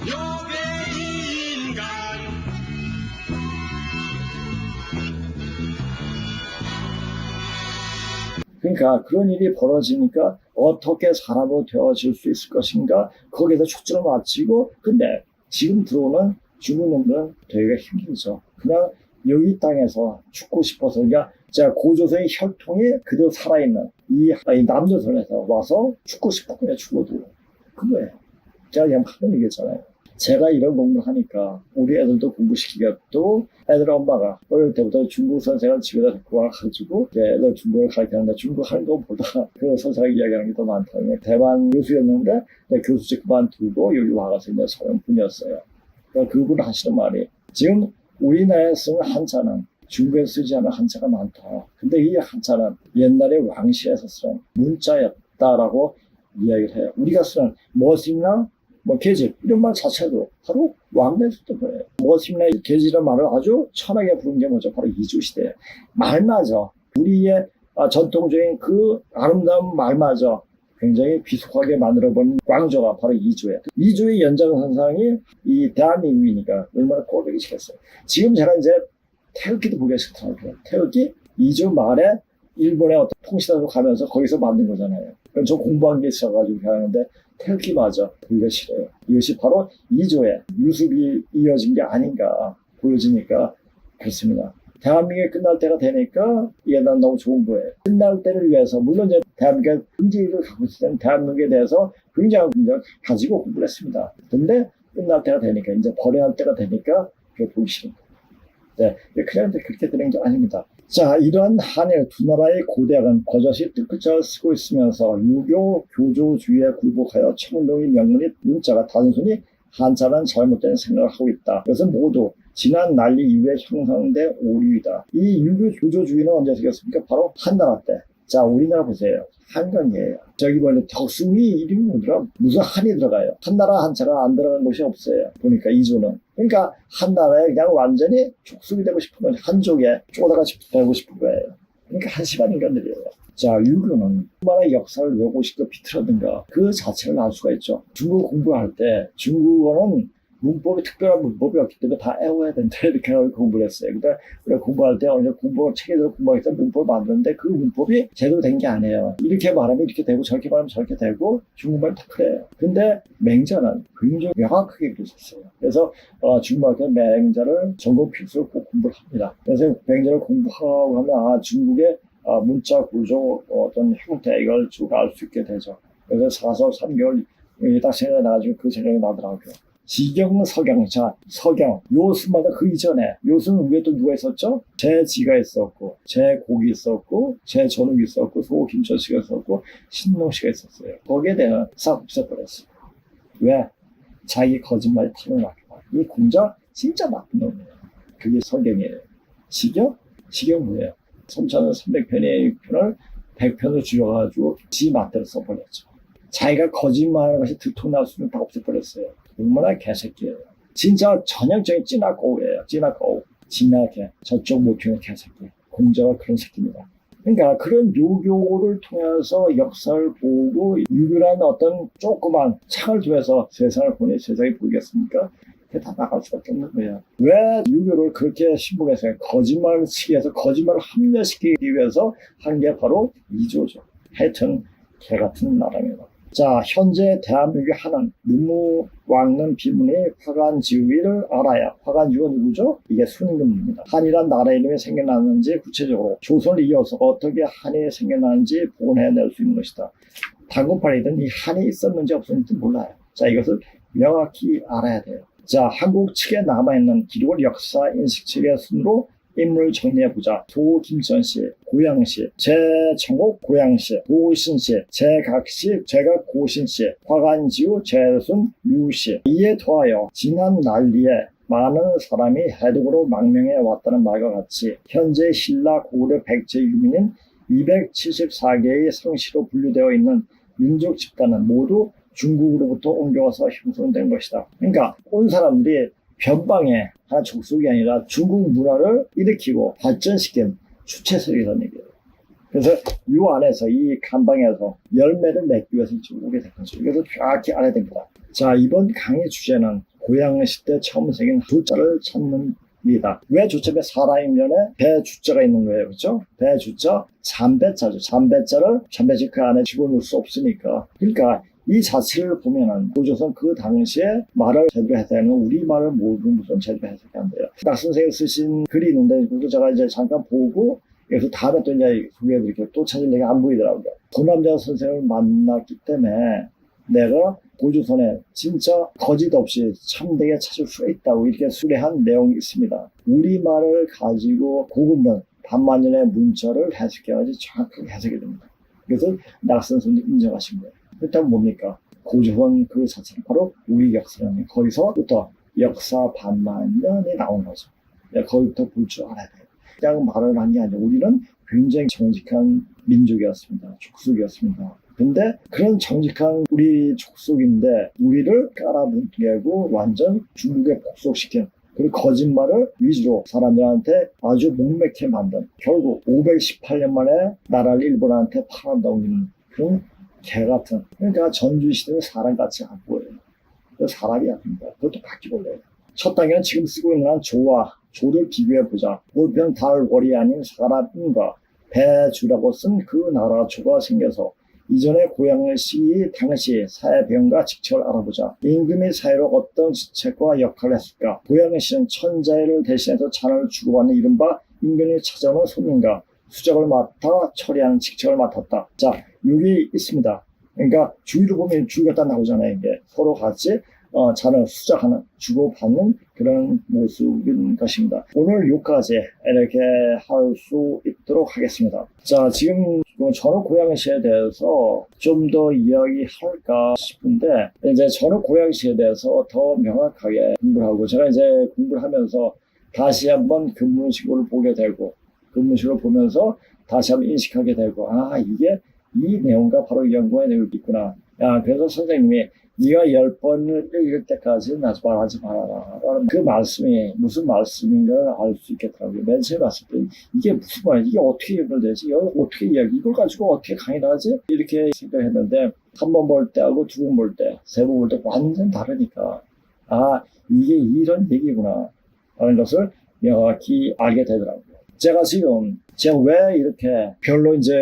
요괴 인간. 그러니까 그런 일이 벌어지니까 어떻게 사람으로 되어질 수 있을 것인가 거기에서 초점을 맞추고, 근데 지금 들어오는 중국 놈들은 되기가 힘들죠. 그냥 여기 땅에서 죽고 싶어서, 그러니까 제가 고조선의 혈통이 그대로 살아있는 이 남조선에서 와서 죽고 싶어. 그냥 죽어도 그거예요. 제가 그냥 한번 얘기했잖아요. 제가 이런 공부를 하니까 우리 애들도 공부시키겠고, 애들 엄마가 어릴 때부터 중국 선생을 집에다 데리고 와가지고 애들 중국을 가르치는데 중국 하는 것보다 그 선생이 이야기하는 게 더 많다. 대만 교수였는데 교수직 그만두고 여기 와가서 이제 소형분이었어요. 그러니까 그분 하시는 말이, 지금 우리나라에 쓰는 한자는 중국에 쓰지 않은 한자가 많다. 근데 이 한자는 옛날에 왕실에서 쓰는 문자였다라고 이야기를 해요. 우리가 쓰는 머슴이나 계집 이런 말 자체도 바로 왕래에서 썼던 거예요. 머슴이나 계집이라는 말을 아주 천하게 부른 게 뭐죠? 바로 이주시대예요. 말마저 우리의 전통적인 그 아름다운 말마저 굉장히 비속하게 만들어본 왕조가 바로 이주예요. 이주의 연장선상이 이 대한민국이니까 얼마나 꼴보기 싫겠어요. 지금 제가 이제 태극기도 보기 싫더라고요. 태극기 이주 말에 일본의 어떤 통치단으로 가면서 거기서 만든 거잖아요. 저 공부한 게 있어가지고 하는데 태극기마저 보기가 싫어요. 이것이 바로 이조의 유습이 이어진 게 아닌가 보여지니까 그렇습니다. 대한민국이 끝날 때가 되니까 이게 난 너무 좋은 거예요. 끝날 때를 위해서 물론 이제 대한민국이 긍지를 갖고 있을 때는 대한민국에 대해서 굉장히 가지고 공부를 했습니다. 근데 끝날 때가 되니까 이제 버려야 할 때가 되니까 그게 보기 싫은 거예요. 네, 그냥 그렇게 되는 게 아닙니다. 자, 이러한 한일 두 나라의 고대학은 버젓이 뜻글자를 쓰고 있으면서 유교 교조주의에 굴복하여 청동의 명문이 문자가 단순히 한자는 잘못된 생각을 하고 있다. 이것은 모두 지난 난리 이후에 형성된 오류이다. 이 유교 교조주의는 언제 생겼습니까? 바로 한나라 때. 자, 우리나라 보세요. 한강이에요. 저기 보면 덕숭이 이름이 뭐더라? 무슨 한이 들어가요. 한나라 한자가 안 들어간 곳이 없어요. 보니까 이조는. 그러니까 한나라에 그냥 완전히 족속이 되고 싶은 거예요. 한족에 쪼다같이 되고 싶은 거예요. 그러니까 한심한 인간들이에요. 자, 유교는 얼마나 역사를 왜곡시켜 비틀어든가 그 자체를 알 수가 있죠. 중국어 공부할 때 중국어는 문법이 특별한 문법이 없기 때문에 다 외워야 된다 이렇게 공부를 했어요. 그러니까 우리가 공부할 때 어느 공부 체계적으로 공부하기 때문에 문법을 만드는데 그 문법이 제대로 된 게 아니에요. 이렇게 말하면 이렇게 되고 저렇게 말하면 저렇게 되고 중국말 다 그래요. 근데 맹자는 굉장히 명확하게 그랬었어요. 그래서 중국학교 맹자를 전공 필수로 꼭 공부를 합니다. 그래서 맹자를 공부하고 하면 중국의 문자 구조 어떤 형태 이걸 쭉 알 수 있게 되죠. 그래서 4서 3개월 딱 생각이 나가지고 그 생각이 나더라고요. 지경, 서경. 자, 서경. 요수마다 그 이전에 요수는 위에 또 누가 있었죠? 제지가 있었고 제곡이 있었고 제전욱이 있었고 소김철씨가 있었고 신농씨가 있었어요. 거기에 대한 싹 없애버렸어요. 왜? 자기 거짓말이 타고나게. 이 공자 진짜 나쁜 놈이에요. 그게 서경이에요. 지경? 지경 뭐예요? 3,300편의 편을 100편을 줄여가지고 지 맛대로 써버렸죠. 자기가 거짓말하는 것이 들통날 수 있는 다 없애버렸어요. 얼마나 개새끼예요. 진짜 전형적인 찐학고우예요. 찐학고우. 진하게 저쪽 모퉁이 개새끼. 공자가 그런 새끼입니다. 그러니까 그런 유교를 통해서 역사를 보고 유교라는 어떤 조그만 창을 통해서 세상을 보니 세상이 보이겠습니까? 그게 다 나갈 수밖에 없는 거예요. 왜 유교를 그렇게 신봉했어요? 거짓말을 치기 위해서 거짓말을 합리화시키기 위해서 한 게 바로 이조죠. 하여튼 개 같은 나라입니다. 자, 현재 대한민국의 한은 문무왕릉 비문의 화관지위를 알아야. 화관지위가 누구죠? 이게 순임금입니다. 한이란 나라 이름이 생겨났는지 구체적으로 조선을 이어서 어떻게 한이 생겨났는지 복원해낼 수 있는 것이다. 당군팔이든 이 한이 있었는지 없었는지 몰라요. 자, 이것을 명확히 알아야 돼요. 자, 한국 측에 남아있는 기록을 역사 인식책의 순으로 인물 정리해보자. 도김천씨, 고양씨, 제정옥 고양씨, 고신씨, 제각씨, 제각 고신씨, 화관지우, 제순, 유씨. 이에 더하여 지난 난리에 많은 사람이 해독으로 망명해 왔다는 말과 같이 현재 신라 고려 백제 유민인 274개의 성씨로 분류되어 있는 민족 집단은 모두 중국으로부터 옮겨와서 형성된 것이다. 그러니까 온 사람들이 변방에 하나 족속이 아니라 중국 문화를 일으키고 발전시킨 주체설이라는 얘기예요. 그래서 이 안에서 이 간방에서 열매를 맺기 위해서 오게 된 거죠. 이것을 정확히 알아야 됩니다. 자, 이번 강의 주제는 고양시 때 처음 생긴 조자를 찾는니다. 왜 조자에 사람의 면에 배 주자가 있는 거예요, 그렇죠? 배 주자, 잠배자죠. 잠배지 그 안에 집어넣을 수 없으니까. 그러니까 이 자체를 보면은 고조선 그 당시에 말을 제대로 해석하는 우리 말을 모르는 무슨 제대로 해석이 안 돼요. 딱 선생님이 쓰신 글이 있는데 그거 제가 이제 잠깐 보고 그래서 다음에 또 이제 소개해드릴게요. 또 찾으려고 안 보이더라고요. 고남자 선생님을 만났기 때문에 내가 고조선에 진짜 거짓 없이 참되게 찾을 수 있다고 이렇게 수레한 내용이 있습니다. 우리 말을 가지고 고급문 반만년의 문자를 해석해야지 정확하게 해석이 됩니다. 그래서 낙선 선생님 인정하신 거예요. 일단 뭡니까? 고조선 그 자체는 바로 우리 역사라는 거기서부터 역사 반만년이 나온 거죠. 거기부터 볼 줄 알아야 돼요. 그냥 말을 한 게 아니라 우리는 굉장히 정직한 민족이었습니다. 족속이었습니다. 근데 그런 정직한 우리 족속인데 우리를 깔아뭉개고 완전 중국에 복속시킨 그리고 거짓말을 위주로 사람들한테 아주 목맥게 만든 결국 518년 만에 나라를 일본한테 팔아넘기는 그런 개같은 그러니까 전주시대는 사람같이 안 보여요. 사람이 아닙니다. 그것도 바뀌볼래요. 첫 단계는 지금 쓰고 있는 한 조를 비교해보자. 볼펜 달월이 아닌 사람인가 배주라고 쓴 그 나라 조가 생겨서 이전의 고향의 시기 당시 사회 배경과 직책을 알아보자. 임금이 사회로 어떤 직책과 역할을 했을까? 고향의 시는 천자를 대신해서 잔을 주고받는 이른바 임금이 찾아오는 손님과 수작을 맡아 처리하는 직책을 맡았다. 자, 여기 있습니다. 그러니까 주의를 보면 주의가 딱 나오잖아요. 이게 서로 같이 잔을 수작하는, 주고받는 그런 모습인 것입니다. 오늘 여기까지 이렇게 할 수 있도록 하겠습니다. 자, 지금 전후 고양시에 대해서 좀 더 이야기할까 싶은데, 이제 전후 고양시에 대해서 더 명확하게 공부를 하고, 제가 이제 공부를 하면서 다시 한번 근문식을 보게 되고, 근문식을 보면서 다시 한번 인식하게 되고, 아, 이게 이 내용과 바로 이 연구의 내용이 있구나. 야, 그래서 선생님이 네가 10번을 읽을 때까지 말하지 말아라. 라는 그 말씀이 무슨 말씀인가를 알 수 있겠더라고요. 맨 처음에 봤을 때 이게 무슨 말이야? 이게 어떻게 연결되지? 이걸 어떻게 이야기? 이걸 가지고 어떻게 강의를 하지? 이렇게 생각했는데 한 번 볼 때하고 두 번 볼 때, 세 번 볼 때 완전 다르니까 아, 이게 이런 얘기구나 라는 것을 명확히 알게 되더라고요. 제가 왜 이렇게 별로 이제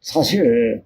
사실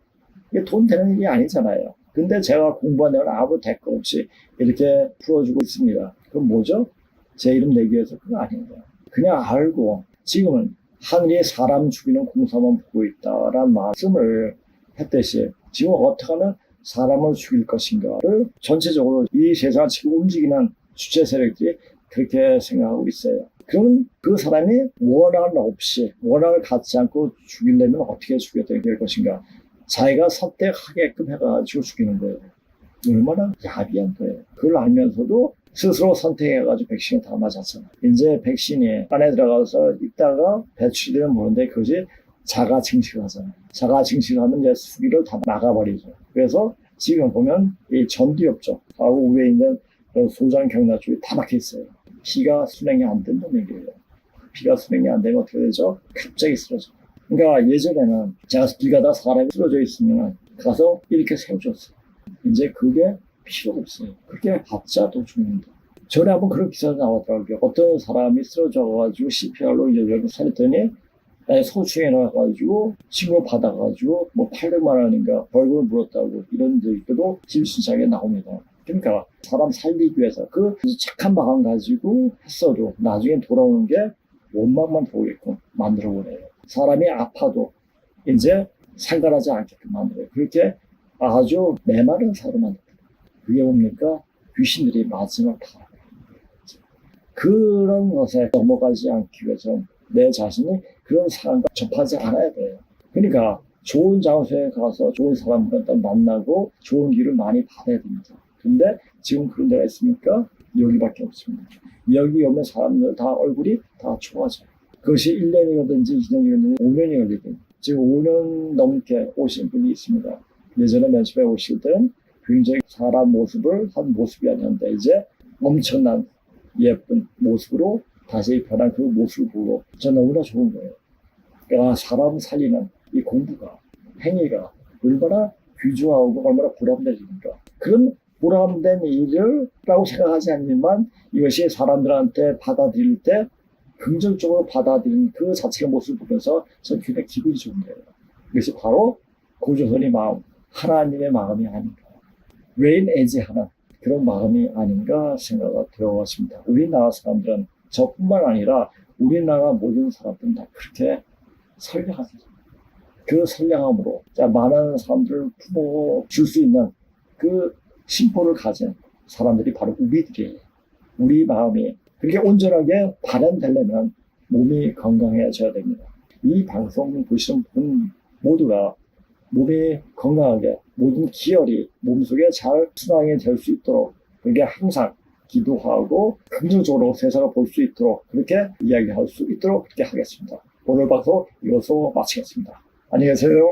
이게 돈 되는 일이 아니잖아요. 근데 제가 공부한 내용을 아무 대가 없이 이렇게 풀어주고 있습니다. 그럼 뭐죠? 제 이름 내기 위해서 그거 아닙니다. 그냥 알고 지금은 하늘이 사람 죽이는 공사만 보고 있다라는 말씀을 했듯이 지금 어떻게 하면 사람을 죽일 것인가를 전체적으로 이 세상을 지금 움직이는 주체 세력들이 그렇게 생각하고 있어요. 그럼 그 사람이 원한을 갖지 않고 죽이려면 어떻게 죽여야 될 것인가? 자기가 선택하게끔 해가지고 죽이는 거예요. 얼마나 야비한 거예요. 그걸 알면서도 스스로 선택해가지고 백신을 다 맞았잖아요. 이제 백신이 안에 들어가서 있다가 배출되면 모르는데 그것이 자가 증식을 하잖아요. 자가 증식을 하면 이제 수기를 다 나가버리죠. 그래서 지금 보면 이 전두엽적하고 위에 있는 소장 경락 쪽이 다 막혀 있어요. 피가 순행이 안 된다는 얘기예요. 피가 순행이 안 되면 어떻게 되죠? 갑자기 쓰러져요. 그러니까 예전에는 제가 길 가다 사람이 쓰러져 있으면 가서 이렇게 세워줬어요. 이제 그게 필요 없어요. 그렇게 봤자 또 죽는다. 전에 한번 그런 기사가 나왔더라고요. 어떤 사람이 쓰러져가지고 CPR로 이제 여기 살았더니 소추행에 나와가지고 신고 받아가지고 뭐 800만 원인가 벌금을 물었다고 이런 얘기도 심심찮게 나옵니다. 그러니까 사람 살리기 위해서 그 착한 마음 가지고 했어도 나중에 돌아오는 게 원망만 보게끔 만들어버려요. 사람이 아파도 이제 상관하지 않게끔 만들어요. 그렇게 아주 메마른 사람을 만들어요. 그게 뭡니까? 귀신들이 마지막 다. 그런 것에 넘어가지 않기 위해서 내 자신이 그런 상황과 접하지 않아야 돼요. 그러니까 좋은 장소에 가서 좋은 사람들과 만나고 좋은 길을 많이 받아야 됩니다. 근데 지금 그런 데가 있습니까? 여기밖에 없습니다. 여기 오면 사람들 다 얼굴이 다 좋아져요. 그것이 1년이라든지 2년이라든지 5년이 걸리든 지금 5년 넘게 오신 분이 있습니다. 예전에 맨 처음에 오실 때는 굉장히 사람 모습을 한 모습이 아니었는데 이제 엄청난 예쁜 모습으로 다시 변한 그 모습을 보고 저 너무나 좋은 거예요. 그러니까 사람 살리는 이 공부가 행위가 얼마나 귀중하고 얼마나 보람된 일입니까? 그런 보람된 일이라고 생각하지 않지만 이것이 사람들한테 받아들일 때 긍정적으로 받아들인 그 자체의 모습을 보면서 저는 굉장히 기분이 좋은 거예요. 이것이 바로 고조선의 마음, 하나님의 마음이 아닌가. 레인에지하는 그런 마음이 아닌가 생각이 들어왔습니다. 우리나라 사람들은 저뿐만 아니라 우리나라 모든 사람들은 다 그렇게 선량하죠. 그 선량함으로 많은 사람들을 품어줄 수 있는 그 심보를 가진 사람들이 바로 우리들이에요. 우리 마음이 그렇게 온전하게 발현되려면 몸이 건강해져야 됩니다. 이 방송 보시는 분 모두가 몸이 건강하게 모든 기혈이 몸속에 잘 순환이 될 수 있도록 그게 항상 기도하고 긍정적으로 세상을 볼 수 있도록 그렇게 이야기할 수 있도록 그렇게 하겠습니다. 오늘 방송 이것으로 마치겠습니다. 안녕히 계세요.